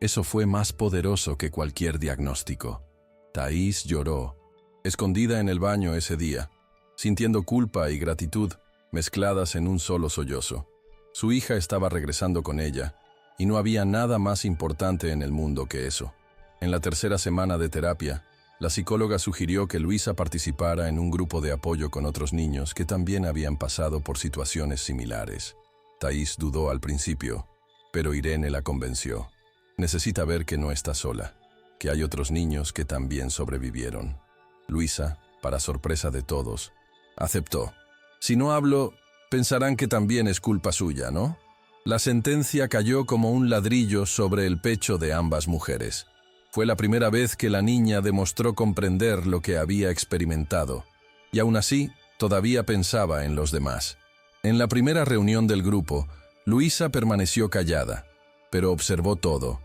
Eso fue más poderoso que cualquier diagnóstico. Thaís lloró, escondida en el baño ese día, sintiendo culpa y gratitud mezcladas en un solo sollozo. Su hija estaba regresando con ella, y no había nada más importante en el mundo que eso. En la tercera semana de terapia, la psicóloga sugirió que Luisa participara en un grupo de apoyo con otros niños que también habían pasado por situaciones similares. Thaís dudó al principio, pero Irene la convenció. Necesita ver que no está sola, que hay otros niños que también sobrevivieron. Luisa, para sorpresa de todos, aceptó. «Si no hablo, pensarán que también es culpa suya, ¿no?». La sentencia cayó como un ladrillo sobre el pecho de ambas mujeres. Fue la primera vez que la niña demostró comprender lo que había experimentado, y aún así, todavía pensaba en los demás. En la primera reunión del grupo, Luisa permaneció callada, pero observó todo.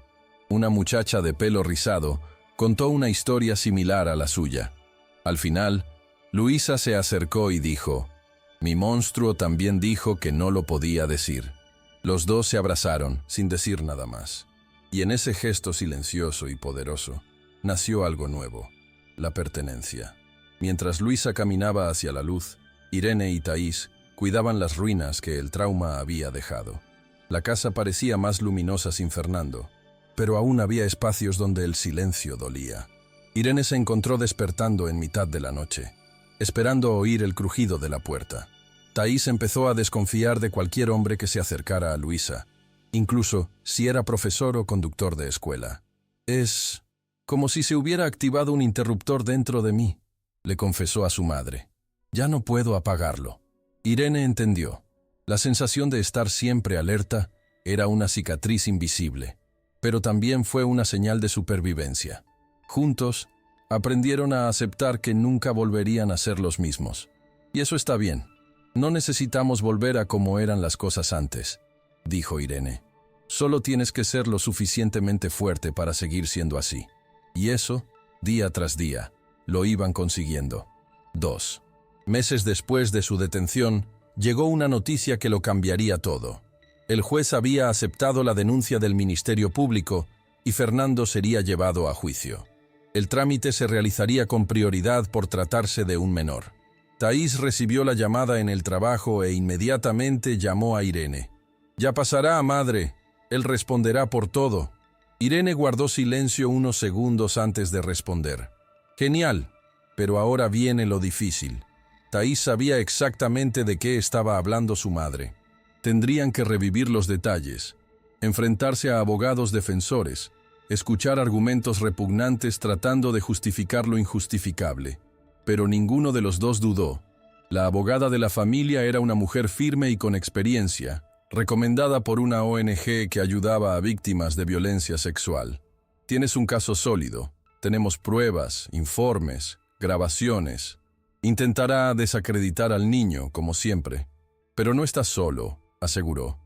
Una muchacha de pelo rizado contó una historia similar a la suya. Al final, Luisa se acercó y dijo: «Mi monstruo también dijo que no lo podía decir». Los dos se abrazaron, sin decir nada más. Y en ese gesto silencioso y poderoso, nació algo nuevo, la pertenencia. Mientras Luisa caminaba hacia la luz, Irene y Thaís cuidaban las ruinas que el trauma había dejado. La casa parecía más luminosa sin Fernando, pero aún había espacios donde el silencio dolía. Irene se encontró despertando en mitad de la noche, esperando oír el crujido de la puerta. Thaís empezó a desconfiar de cualquier hombre que se acercara a Luisa, incluso si era profesor o conductor de escuela. «Es como si se hubiera activado un interruptor dentro de mí», le confesó a su madre. «Ya no puedo apagarlo». Irene entendió. La sensación de estar siempre alerta era una cicatriz invisible, pero también fue una señal de supervivencia. Juntos, aprendieron a aceptar que nunca volverían a ser los mismos. Y eso está bien. «No necesitamos volver a como eran las cosas antes», dijo Irene. «Solo tienes que ser lo suficientemente fuerte para seguir siendo así». Y eso, día tras día, lo iban consiguiendo. 2 meses después de su detención, llegó una noticia que lo cambiaría todo. El juez había aceptado la denuncia del Ministerio Público y Fernando sería llevado a juicio. El trámite se realizaría con prioridad por tratarse de un menor. Thaís recibió la llamada en el trabajo e inmediatamente llamó a Irene. «Ya pasará, madre. Él responderá por todo». Irene guardó silencio unos segundos antes de responder. «Genial, pero ahora viene lo difícil». Thaís sabía exactamente de qué estaba hablando su madre. Tendrían que revivir los detalles, enfrentarse a abogados defensores, escuchar argumentos repugnantes tratando de justificar lo injustificable. Pero ninguno de los dos dudó. La abogada de la familia era una mujer firme y con experiencia, recomendada por una ONG que ayudaba a víctimas de violencia sexual. Tienes un caso sólido. Tenemos pruebas, informes, grabaciones. Intentará desacreditar al niño, como siempre. Pero no estás solo, aseguró.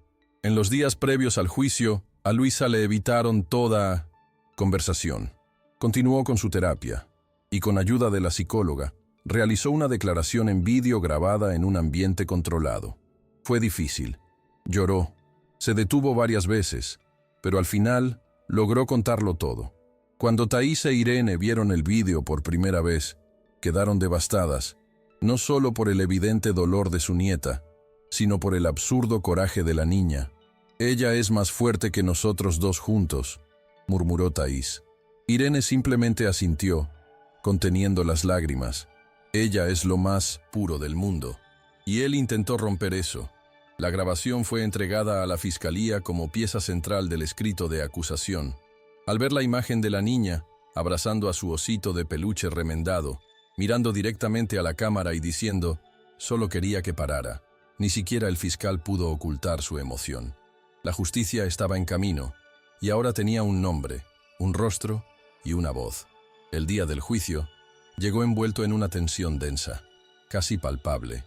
En los días previos al juicio, a Luisa le evitaron toda conversación. Continuó con su terapia y, con ayuda de la psicóloga, realizó una declaración en vídeo grabada en un ambiente controlado. Fue difícil. Lloró. Se detuvo varias veces, pero al final logró contarlo todo. Cuando Thaís e Irene vieron el vídeo por primera vez, quedaron devastadas, no solo por el evidente dolor de su nieta, sino por el absurdo coraje de la niña. «Ella es más fuerte que nosotros dos juntos», murmuró Thaís. Irene simplemente asintió, conteniendo las lágrimas. «Ella es lo más puro del mundo». Y él intentó romper eso. La grabación fue entregada a la fiscalía como pieza central del escrito de acusación. Al ver la imagen de la niña, abrazando a su osito de peluche remendado, mirando directamente a la cámara y diciendo, «Solo quería que parara», ni siquiera el fiscal pudo ocultar su emoción. La justicia estaba en camino, y ahora tenía un nombre, un rostro y una voz. El día del juicio llegó envuelto en una tensión densa, casi palpable.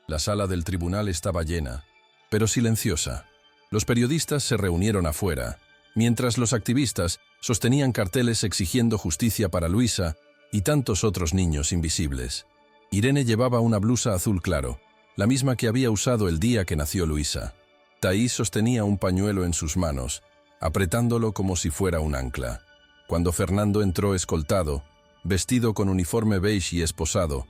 La sala del tribunal estaba llena, pero silenciosa. Los periodistas se reunieron afuera, mientras los activistas sostenían carteles exigiendo justicia para Luisa y tantos otros niños invisibles. Irene llevaba una blusa azul claro, la misma que había usado el día que nació Luisa. Thaís sostenía un pañuelo en sus manos, apretándolo como si fuera un ancla. Cuando Fernando entró escoltado, vestido con uniforme beige y esposado,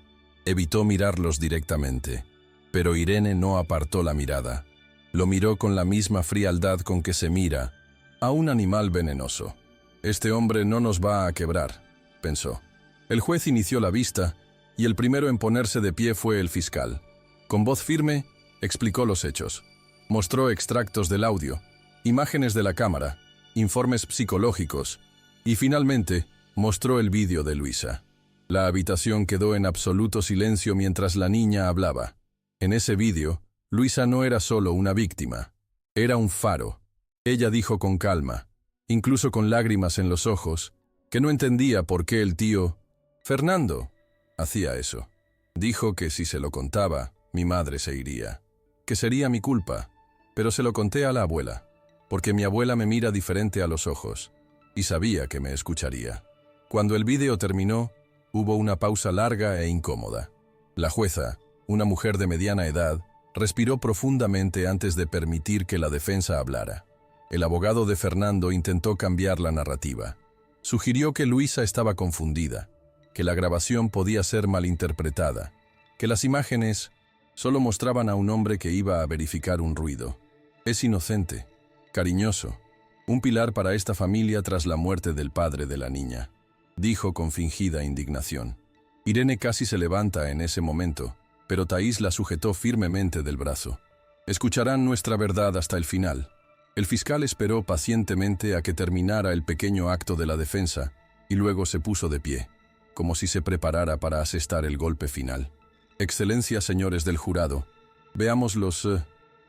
evitó mirarlos directamente. Pero Irene no apartó la mirada. Lo miró con la misma frialdad con que se mira a un animal venenoso. «Este hombre no nos va a quebrar», pensó. El juez inició la vista, y el primero en ponerse de pie fue el fiscal. Con voz firme, explicó los hechos. Mostró extractos del audio, imágenes de la cámara, informes psicológicos, y finalmente mostró el vídeo de Luisa. La habitación quedó en absoluto silencio mientras la niña hablaba. En ese vídeo, Luisa no era solo una víctima, era un faro. Ella dijo con calma, incluso con lágrimas en los ojos, que no entendía por qué el tío Fernando hacía eso. Dijo que si se lo contaba, mi madre se iría, que sería mi culpa, pero se lo conté a la abuela, porque mi abuela me mira diferente a los ojos, y sabía que me escucharía. Cuando el vídeo terminó, hubo una pausa larga e incómoda. La jueza, una mujer de mediana edad, respiró profundamente antes de permitir que la defensa hablara. El abogado de Fernando intentó cambiar la narrativa. Sugirió que Luisa estaba confundida, que la grabación podía ser malinterpretada, que las imágenes solo mostraban a un hombre que iba a verificar un ruido. Es inocente, cariñoso, un pilar para esta familia tras la muerte del padre de la niña, dijo con fingida indignación. Irene casi se levanta en ese momento, pero Thaís la sujetó firmemente del brazo. Escucharán nuestra verdad hasta el final. El fiscal esperó pacientemente a que terminara el pequeño acto de la defensa y luego se puso de pie, como si se preparara para asestar el golpe final. Excelencia, señores del jurado, veamos los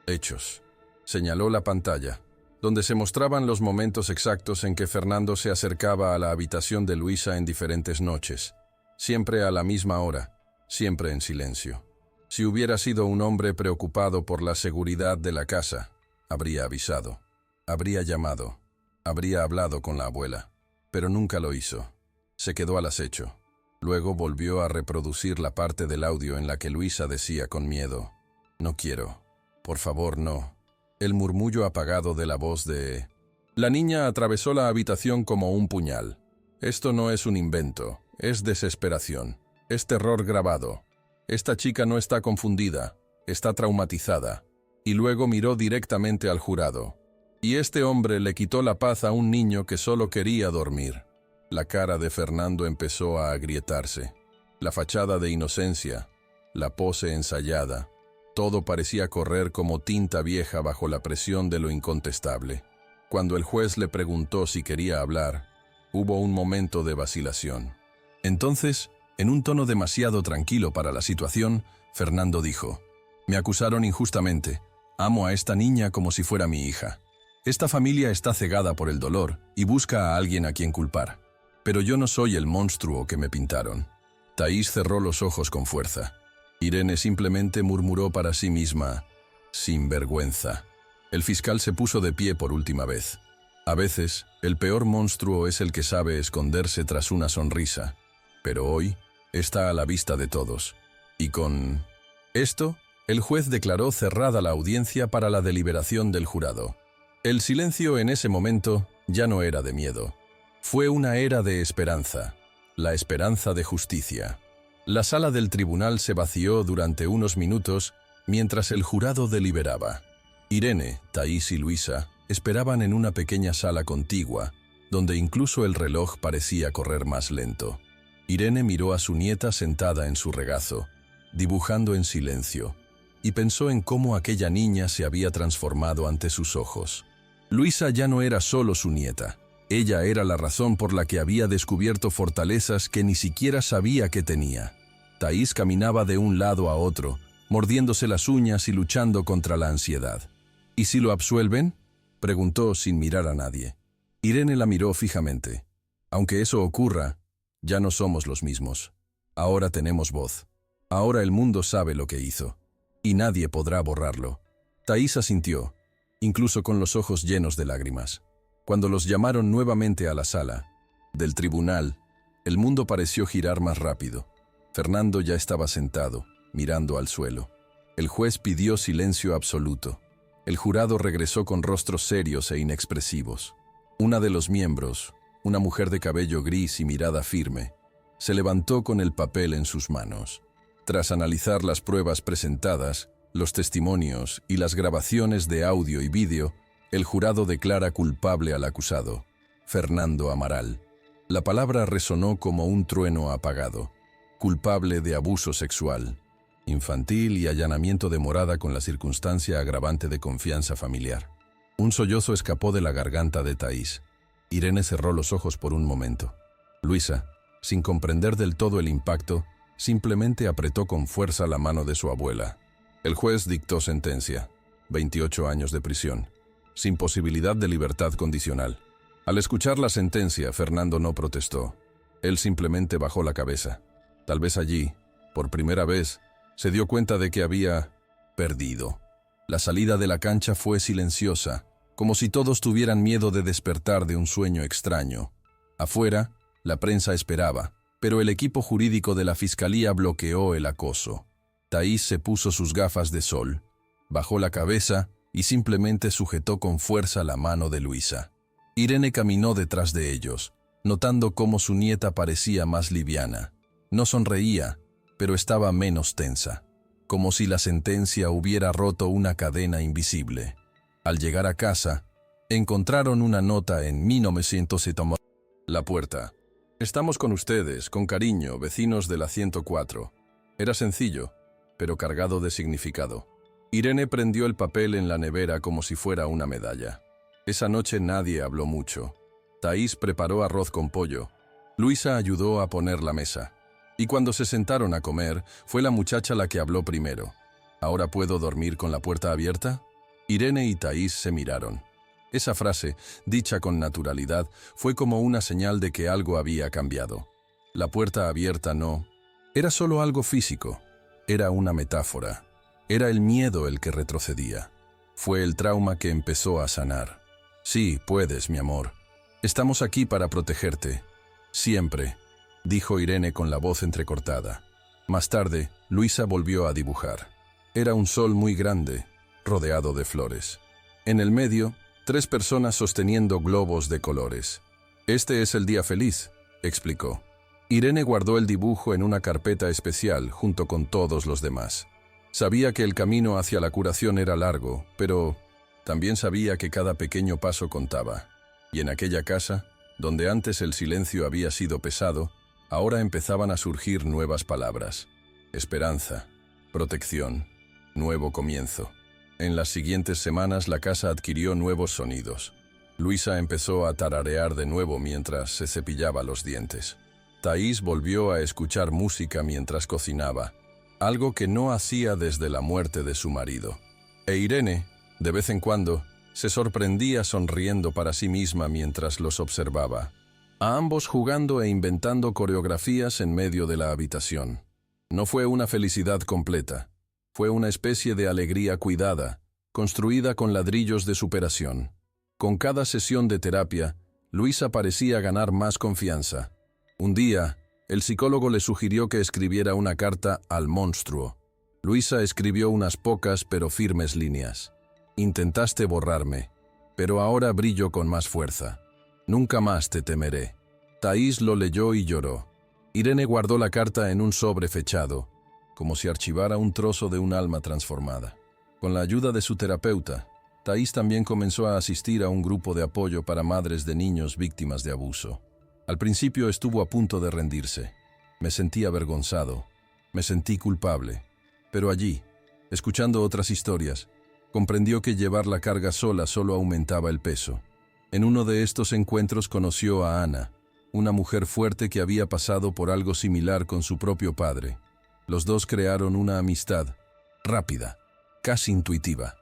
hechos. Señaló la pantalla, donde se mostraban los momentos exactos en que Fernando se acercaba a la habitación de Luisa en diferentes noches, siempre a la misma hora, siempre en silencio. Si hubiera sido un hombre preocupado por la seguridad de la casa, habría avisado, habría llamado, habría hablado con la abuela, pero nunca lo hizo. Se quedó al acecho. Luego volvió a reproducir la parte del audio en la que Luisa decía con miedo, «No quiero, por favor, no». El murmullo apagado de la voz de... La niña atravesó la habitación como un puñal. Esto no es un invento, es desesperación, es terror grabado. Esta chica no está confundida, está traumatizada. Y luego miró directamente al jurado. Y este hombre le quitó la paz a un niño que solo quería dormir. La cara de Fernando empezó a agrietarse. La fachada de inocencia, la pose ensayada, todo parecía correr como tinta vieja bajo la presión de lo incontestable. Cuando el juez le preguntó si quería hablar, hubo un momento de vacilación. Entonces, en un tono demasiado tranquilo para la situación, Fernando dijo: «Me acusaron injustamente. Amo a esta niña como si fuera mi hija. Esta familia está cegada por el dolor y busca a alguien a quien culpar. Pero yo no soy el monstruo que me pintaron». Thaís cerró los ojos con fuerza. Irene simplemente murmuró para sí misma: «Sin vergüenza». El fiscal se puso de pie por última vez. A veces, el peor monstruo es el que sabe esconderse tras una sonrisa. Pero hoy está a la vista de todos. Y con esto, el juez declaró cerrada la audiencia para la deliberación del jurado. El silencio en ese momento ya no era de miedo. Fue una era de esperanza, la esperanza de justicia. La sala del tribunal se vació durante unos minutos mientras el jurado deliberaba. Irene, Thaís y Luisa esperaban en una pequeña sala contigua, donde incluso el reloj parecía correr más lento. Irene miró a su nieta sentada en su regazo, dibujando en silencio, y pensó en cómo aquella niña se había transformado ante sus ojos. Luisa ya no era solo su nieta. Ella era la razón por la que había descubierto fortalezas que ni siquiera sabía que tenía. Thaís caminaba de un lado a otro, mordiéndose las uñas y luchando contra la ansiedad. «¿Y si lo absuelven?», preguntó sin mirar a nadie. Irene la miró fijamente. «Aunque eso ocurra, ya no somos los mismos. Ahora tenemos voz. Ahora el mundo sabe lo que hizo. Y nadie podrá borrarlo». Thaís asintió, incluso con los ojos llenos de lágrimas. Cuando los llamaron nuevamente a la sala del tribunal, el mundo pareció girar más rápido. Fernando ya estaba sentado, mirando al suelo. El juez pidió silencio absoluto. El jurado regresó con rostros serios e inexpresivos. Una de los miembros, una mujer de cabello gris y mirada firme, se levantó con el papel en sus manos. Tras analizar las pruebas presentadas, los testimonios y las grabaciones de audio y vídeo, el jurado declara culpable al acusado, Fernando Amaral. La palabra resonó como un trueno apagado. Culpable de abuso sexual, infantil y allanamiento de morada con la circunstancia agravante de confianza familiar. Un sollozo escapó de la garganta de Thaís. Irene cerró los ojos por un momento. Luisa, sin comprender del todo el impacto, simplemente apretó con fuerza la mano de su abuela. El juez dictó sentencia: 28 años de prisión, sin posibilidad de libertad condicional. Al escuchar la sentencia, Fernando no protestó. Él simplemente bajó la cabeza. Tal vez allí, por primera vez, se dio cuenta de que había perdido. La salida de la cancha fue silenciosa, como si todos tuvieran miedo de despertar de un sueño extraño. Afuera, la prensa esperaba, pero el equipo jurídico de la fiscalía bloqueó el acoso. Thaís se puso sus gafas de sol, bajó la cabeza y simplemente sujetó con fuerza la mano de Luisa. Irene caminó detrás de ellos, notando cómo su nieta parecía más liviana. No sonreía, pero estaba menos tensa, como si la sentencia hubiera roto una cadena invisible. Al llegar a casa, encontraron una nota en 1970. La puerta. «Estamos con ustedes, con cariño, vecinos de la 104». Era sencillo, pero cargado de significado. Irene prendió el papel en la nevera como si fuera una medalla. Esa noche nadie habló mucho. Thaís preparó arroz con pollo. Luisa ayudó a poner la mesa. Y cuando se sentaron a comer, fue la muchacha la que habló primero. «¿Ahora puedo dormir con la puerta abierta?». Irene y Thaís se miraron. Esa frase, dicha con naturalidad, fue como una señal de que algo había cambiado. La puerta abierta no era solo algo físico, era una metáfora. Era el miedo el que retrocedía. Fue el trauma que empezó a sanar. «Sí, puedes, mi amor. Estamos aquí para protegerte. Siempre», dijo Irene con la voz entrecortada. Más tarde, Luisa volvió a dibujar. Era un sol muy grande, rodeado de flores. En el medio, 3 personas sosteniendo globos de colores. «Este es el día feliz», explicó. Irene guardó el dibujo en una carpeta especial junto con todos los demás. Sabía que el camino hacia la curación era largo, pero también sabía que cada pequeño paso contaba. Y en aquella casa, donde antes el silencio había sido pesado, ahora empezaban a surgir nuevas palabras. Esperanza, protección, nuevo comienzo. En las siguientes semanas la casa adquirió nuevos sonidos. Luisa empezó a tararear de nuevo mientras se cepillaba los dientes. Thais volvió a escuchar música mientras cocinaba, algo que no hacía desde la muerte de su marido. E Irene, de vez en cuando, se sorprendía sonriendo para sí misma mientras los observaba, a ambos jugando e inventando coreografías en medio de la habitación. No fue una felicidad completa, fue una especie de alegría cuidada, construida con ladrillos de superación. Con cada sesión de terapia, Luisa parecía ganar más confianza. Un día, el psicólogo le sugirió que escribiera una carta al monstruo. Luisa escribió unas pocas pero firmes líneas. Intentaste borrarme, pero ahora brillo con más fuerza. Nunca más te temeré. Thais lo leyó y lloró. Irene guardó la carta en un sobre fechado, como si archivara un trozo de un alma transformada. Con la ayuda de su terapeuta, Thais también comenzó a asistir a un grupo de apoyo para madres de niños víctimas de abuso. Al principio estuvo a punto de rendirse. Me sentí avergonzado, me sentí culpable. Pero allí, escuchando otras historias, comprendió que llevar la carga sola solo aumentaba el peso. En uno de estos encuentros conoció a Ana, una mujer fuerte que había pasado por algo similar con su propio padre. Los dos crearon una amistad, rápida, casi intuitiva.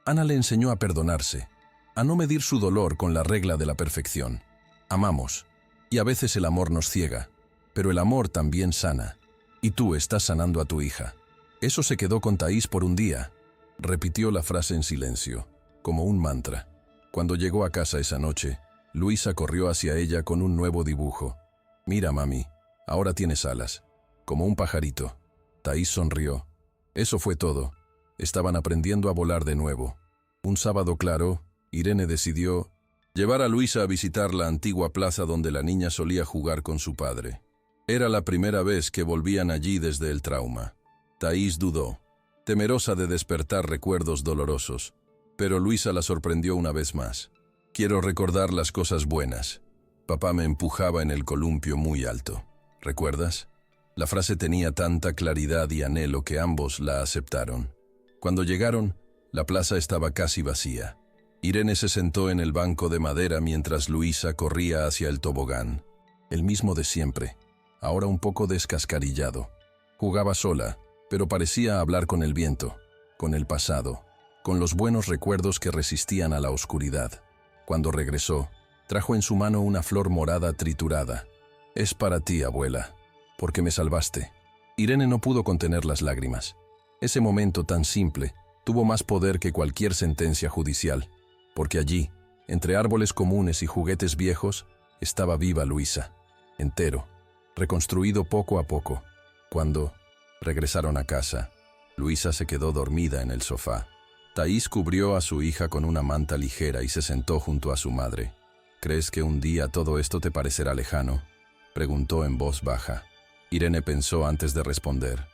Ana le enseñó a perdonarse, a no medir su dolor con la regla de la perfección. Amamos, y a veces el amor nos ciega, pero el amor también sana. Y tú estás sanando a tu hija. Eso se quedó con Thais por un día. Repitió la frase en silencio, como un mantra. Cuando llegó a casa esa noche, Luisa corrió hacia ella con un nuevo dibujo. Mira, mami, ahora tienes alas, como un pajarito. Thais sonrió. Eso fue todo. Estaban aprendiendo a volar de nuevo. Un sábado claro, Irene decidió llevar a Luisa a visitar la antigua plaza donde la niña solía jugar con su padre. Era la primera vez que volvían allí desde el trauma. Thais dudó, temerosa de despertar recuerdos dolorosos, pero Luisa la sorprendió una vez más. Quiero recordar las cosas buenas. Papá me empujaba en el columpio muy alto. ¿Recuerdas? La frase tenía tanta claridad y anhelo que ambos la aceptaron. Cuando llegaron, la plaza estaba casi vacía. Irene se sentó en el banco de madera mientras Luisa corría hacia el tobogán. El mismo de siempre, ahora un poco descascarillado. Jugaba sola, pero parecía hablar con el viento, con el pasado, con los buenos recuerdos que resistían a la oscuridad. Cuando regresó, trajo en su mano una flor morada triturada. Es para ti, abuela, porque me salvaste. Irene no pudo contener las lágrimas. Ese momento tan simple tuvo más poder que cualquier sentencia judicial, porque allí, entre árboles comunes y juguetes viejos, estaba viva Luisa, entero, reconstruido poco a poco. Cuando regresaron a casa, Luisa se quedó dormida en el sofá. Thais cubrió a su hija con una manta ligera y se sentó junto a su madre. ¿Crees que un día todo esto te parecerá lejano?, preguntó en voz baja. Irene pensó antes de responder.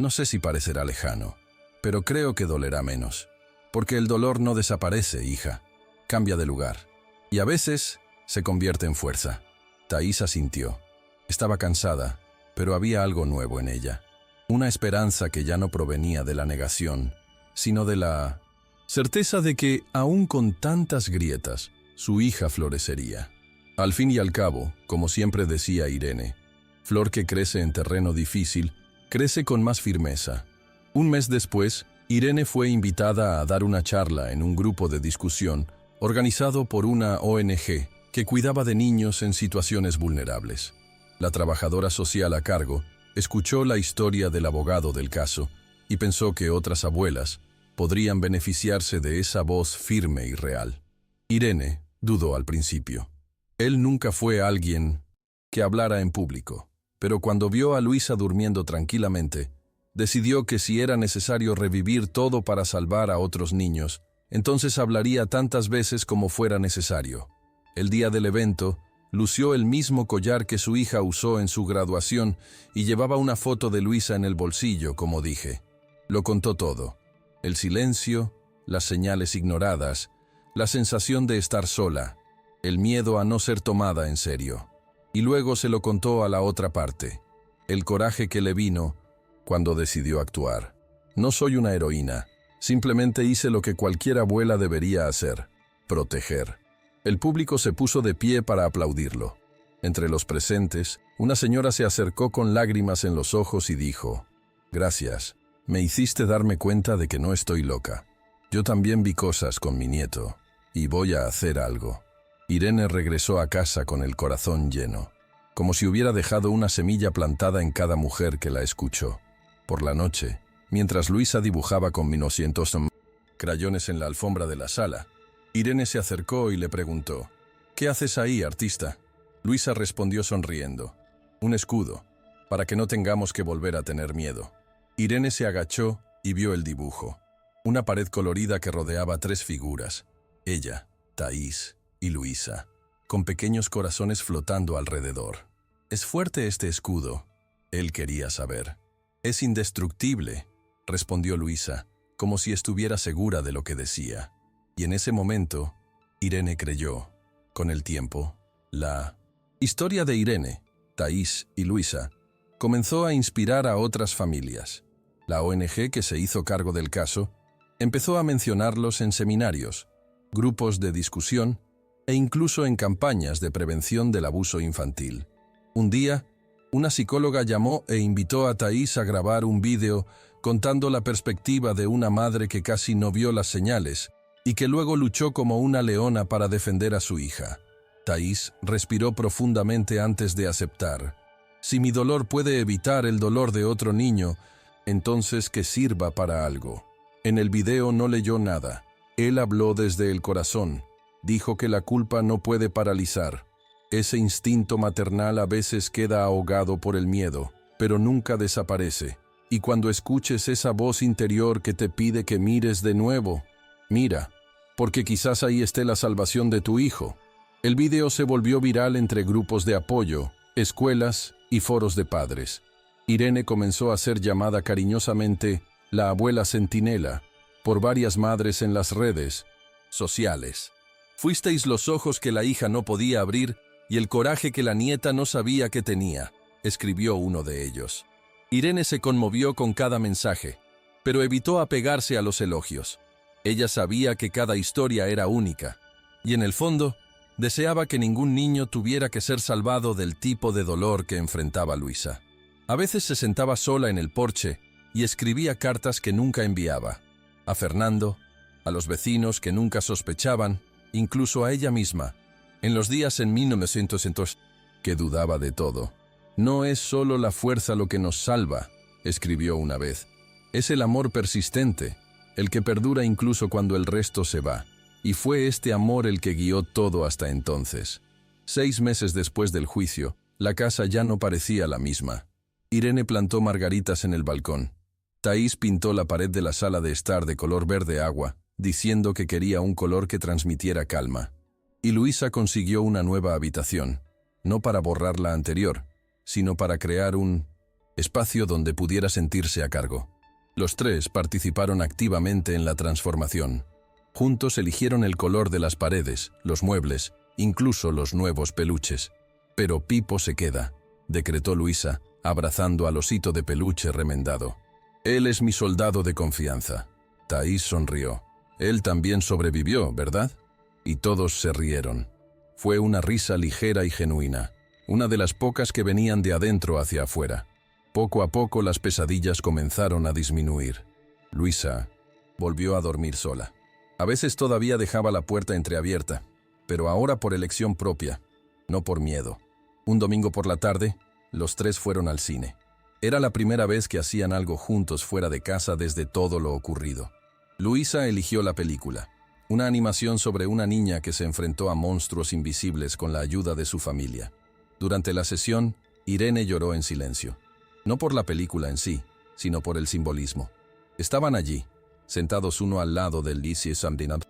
No sé si parecerá lejano, pero creo que dolerá menos. Porque el dolor no desaparece, hija. Cambia de lugar. Y a veces se convierte en fuerza. Thais asintió. Estaba cansada, pero había algo nuevo en ella. Una esperanza que ya no provenía de la negación, sino de la certeza de que, aún con tantas grietas, su hija florecería. Al fin y al cabo, como siempre decía Irene, flor que crece en terreno difícil, crece con más firmeza. Un mes después, Irene fue invitada a dar una charla en un grupo de discusión organizado por una ONG que cuidaba de niños en situaciones vulnerables. La trabajadora social a cargo escuchó la historia del abogado del caso y pensó que otras abuelas podrían beneficiarse de esa voz firme y real. Irene dudó al principio. Él nunca fue alguien que hablara en público, pero cuando vio a Luisa durmiendo tranquilamente, decidió que si era necesario revivir todo para salvar a otros niños, entonces hablaría tantas veces como fuera necesario. El día del evento, lució el mismo collar que su hija usó en su graduación y llevaba una foto de Luisa en el bolsillo, como dije. Lo contó todo. El silencio, las señales ignoradas, la sensación de estar sola, el miedo a no ser tomada en serio. Y luego se lo contó a la otra parte, el coraje que le vino cuando decidió actuar. No soy una heroína, simplemente hice lo que cualquier abuela debería hacer, proteger. El público se puso de pie para aplaudirlo. Entre los presentes, una señora se acercó con lágrimas en los ojos y dijo: «Gracias, me hiciste darme cuenta de que no estoy loca. Yo también vi cosas con mi nieto, y voy a hacer algo». Irene regresó a casa con el corazón lleno, como si hubiera dejado una semilla plantada en cada mujer que la escuchó. Por la noche, mientras Luisa dibujaba con 1900 crayones en la alfombra de la sala, Irene se acercó y le preguntó: «¿Qué haces ahí, artista?». Luisa respondió sonriendo: «Un escudo, para que no tengamos que volver a tener miedo». Irene se agachó y vio el dibujo. Una pared colorida que rodeaba 3 figuras: ella, Thaís y Luisa, con pequeños corazones flotando alrededor. «Es fuerte este escudo», él quería saber. «Es indestructible», respondió Luisa, como si estuviera segura de lo que decía. Y en ese momento, Irene creyó. Con el tiempo, la historia de Irene, Thaís y Luisa comenzó a inspirar a otras familias. La ONG que se hizo cargo del caso empezó a mencionarlos en seminarios, grupos de discusión e incluso en campañas de prevención del abuso infantil. Un día, una psicóloga llamó e invitó a Thaís a grabar un vídeo contando la perspectiva de una madre que casi no vio las señales y que luego luchó como una leona para defender a su hija. Thaís respiró profundamente antes de aceptar: «Si mi dolor puede evitar el dolor de otro niño, entonces que sirva para algo». En el video no leyó nada. Él habló desde el corazón. Dijo que la culpa no puede paralizar. Ese instinto maternal a veces queda ahogado por el miedo, pero nunca desaparece. Y cuando escuches esa voz interior que te pide que mires de nuevo, mira, porque quizás ahí esté la salvación de tu hijo. El video se volvió viral entre grupos de apoyo, escuelas y foros de padres. Irene comenzó a ser llamada cariñosamente la abuela centinela por varias madres en las redes sociales. «Fuisteis los ojos que la hija no podía abrir y el coraje que la nieta no sabía que tenía», escribió uno de ellos. Irene se conmovió con cada mensaje, pero evitó apegarse a los elogios. Ella sabía que cada historia era única, y en el fondo, deseaba que ningún niño tuviera que ser salvado del tipo de dolor que enfrentaba Luisa. A veces se sentaba sola en el porche y escribía cartas que nunca enviaba. A Fernando, a los vecinos que nunca sospechaban, incluso a ella misma. En los días en 1900, que dudaba de todo. «No es solo la fuerza lo que nos salva», escribió una vez. «Es el amor persistente, el que perdura incluso cuando el resto se va». Y fue este amor el que guió todo hasta entonces. 6 meses después del juicio, la casa ya no parecía la misma. Irene plantó margaritas en el balcón. Thaís pintó la pared de la sala de estar de color verde agua, diciendo que quería un color que transmitiera calma. Y Luisa consiguió una nueva habitación, no para borrar la anterior, sino para crear un espacio donde pudiera sentirse a cargo. Los 3 participaron activamente en la transformación. Juntos eligieron el color de las paredes, los muebles, incluso los nuevos peluches. «Pero Pipo se queda», decretó Luisa, abrazando al osito de peluche remendado. «Él es mi soldado de confianza». Thaís sonrió. «Él también sobrevivió, ¿verdad?». Y todos se rieron. Fue una risa ligera y genuina, una de las pocas que venían de adentro hacia afuera. Poco a poco las pesadillas comenzaron a disminuir. Luisa volvió a dormir sola. A veces todavía dejaba la puerta entreabierta, pero ahora por elección propia, no por miedo. Un domingo por la tarde, los 3 fueron al cine. Era la primera vez que hacían algo juntos fuera de casa desde todo lo ocurrido. Luisa eligió la película, una animación sobre una niña que se enfrentó a monstruos invisibles con la ayuda de su familia. Durante la sesión, Irene lloró en silencio. No por la película en sí, sino por el simbolismo. Estaban allí, sentados uno al lado del Lizzie Samdinab,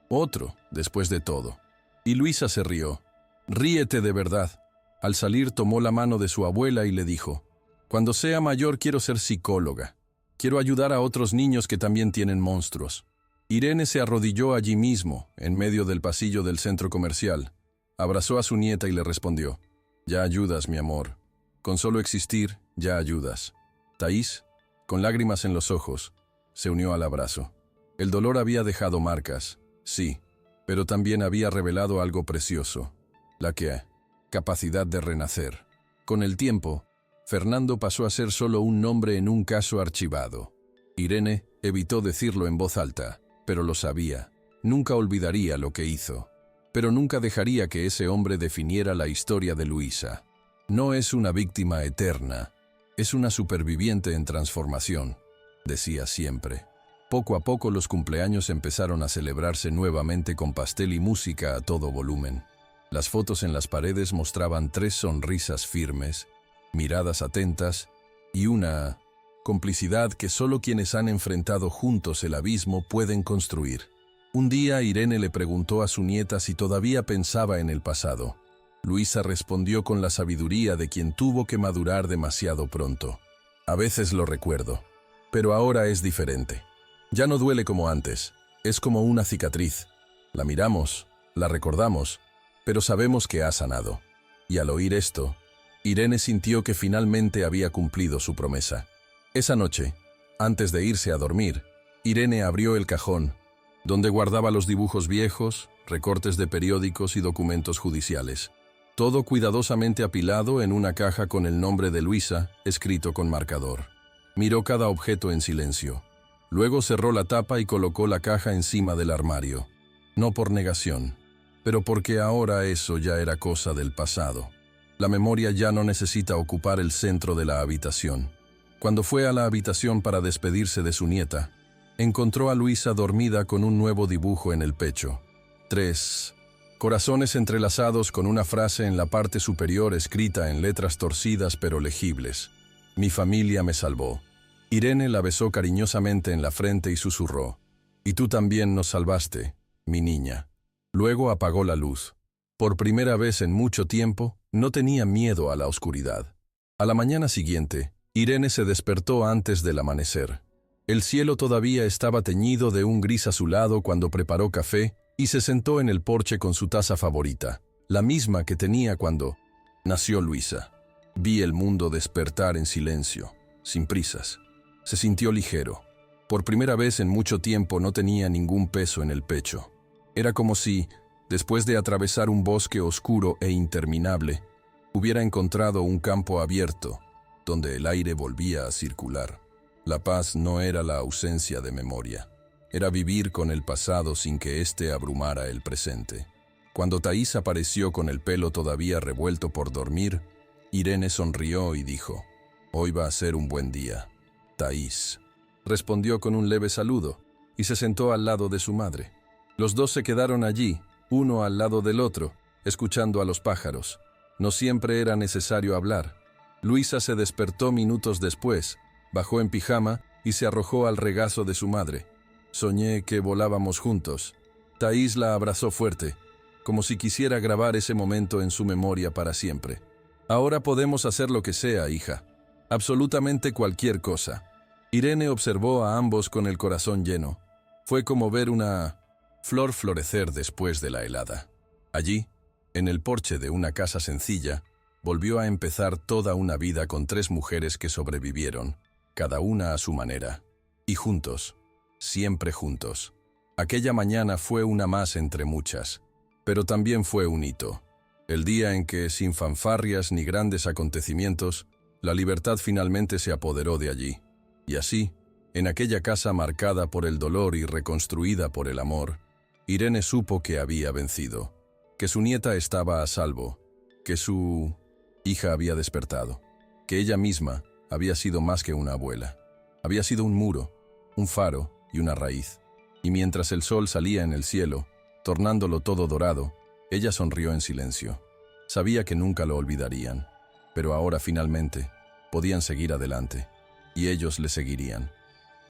otro, después de todo. Y Luisa se rió. «Ríete de verdad». Al salir tomó la mano de su abuela y le dijo: «Cuando sea mayor quiero ser psicóloga. Quiero ayudar a otros niños que también tienen monstruos». Irene se arrodilló allí mismo, en medio del pasillo del centro comercial. Abrazó a su nieta y le respondió: «Ya ayudas, mi amor. Con solo existir, ya ayudas». Thaís, con lágrimas en los ojos, se unió al abrazo. El dolor había dejado marcas, sí, pero también había revelado algo precioso, la capacidad de renacer. Con el tiempo, Fernando pasó a ser solo un nombre en un caso archivado. Irene evitó decirlo en voz alta, pero lo sabía. Nunca olvidaría lo que hizo, pero nunca dejaría que ese hombre definiera la historia de Luisa. No es una víctima eterna, es una superviviente en transformación, decía siempre. Poco a poco los cumpleaños empezaron a celebrarse nuevamente con pastel y música a todo volumen. Las fotos en las paredes mostraban 3 sonrisas firmes, miradas atentas y una complicidad que solo quienes han enfrentado juntos el abismo pueden construir. Un día Irene le preguntó a su nieta si todavía pensaba en el pasado. Luisa respondió con la sabiduría de quien tuvo que madurar demasiado pronto. A veces lo recuerdo, pero ahora es diferente. Ya no duele como antes, es como una cicatriz. La miramos, la recordamos, pero sabemos que ha sanado. Y al oír esto, Irene sintió que finalmente había cumplido su promesa. Esa noche, antes de irse a dormir, Irene abrió el cajón, donde guardaba los dibujos viejos, recortes de periódicos y documentos judiciales. Todo cuidadosamente apilado en una caja con el nombre de Luisa, escrito con marcador. Miró cada objeto en silencio. Luego cerró la tapa y colocó la caja encima del armario. No por negación, pero porque ahora eso ya era cosa del pasado. La memoria ya no necesita ocupar el centro de la habitación. Cuando fue a la habitación para despedirse de su nieta, encontró a Luisa dormida con un nuevo dibujo en el pecho. 3 corazones entrelazados con una frase en la parte superior escrita en letras torcidas pero legibles. Mi familia me salvó. Irene la besó cariñosamente en la frente y susurró. Y tú también nos salvaste, mi niña. Luego apagó la luz. Por primera vez en mucho tiempo, no tenía miedo a la oscuridad. A la mañana siguiente, Irene se despertó antes del amanecer. El cielo todavía estaba teñido de un gris azulado cuando preparó café y se sentó en el porche con su taza favorita, la misma que tenía cuando nació Luisa. Vi el mundo despertar en silencio, sin prisas. Se sintió ligero. Por primera vez en mucho tiempo no tenía ningún peso en el pecho. Era como si, después de atravesar un bosque oscuro e interminable, hubiera encontrado un campo abierto, donde el aire volvía a circular. La paz no era la ausencia de memoria. Era vivir con el pasado sin que éste abrumara el presente. Cuando Thaís apareció con el pelo todavía revuelto por dormir, Irene sonrió y dijo, «Hoy va a ser un buen día». Thaís respondió con un leve saludo y se sentó al lado de su madre. Los dos se quedaron allí, uno al lado del otro, escuchando a los pájaros. No siempre era necesario hablar. Luisa se despertó minutos después, bajó en pijama y se arrojó al regazo de su madre. Soñé que volábamos juntos. Thaís la abrazó fuerte, como si quisiera grabar ese momento en su memoria para siempre. Ahora podemos hacer lo que sea, hija. Absolutamente cualquier cosa. Irene observó a ambos con el corazón lleno. Fue como ver una flor florecer después de la helada. Allí, en el porche de una casa sencilla, volvió a empezar toda una vida con 3 mujeres que sobrevivieron, cada una a su manera. Y juntos, siempre juntos. Aquella mañana fue una más entre muchas, pero también fue un hito. El día en que, sin fanfarrias ni grandes acontecimientos, la libertad finalmente se apoderó de allí. Y así, en aquella casa marcada por el dolor y reconstruida por el amor, Irene supo que había vencido, que su nieta estaba a salvo, que su hija había despertado, que ella misma había sido más que una abuela. Había sido un muro, un faro y una raíz. Y mientras el sol salía en el cielo, tornándolo todo dorado, ella sonrió en silencio. Sabía que nunca lo olvidarían, pero ahora finalmente podían seguir adelante, y ellos le seguirían.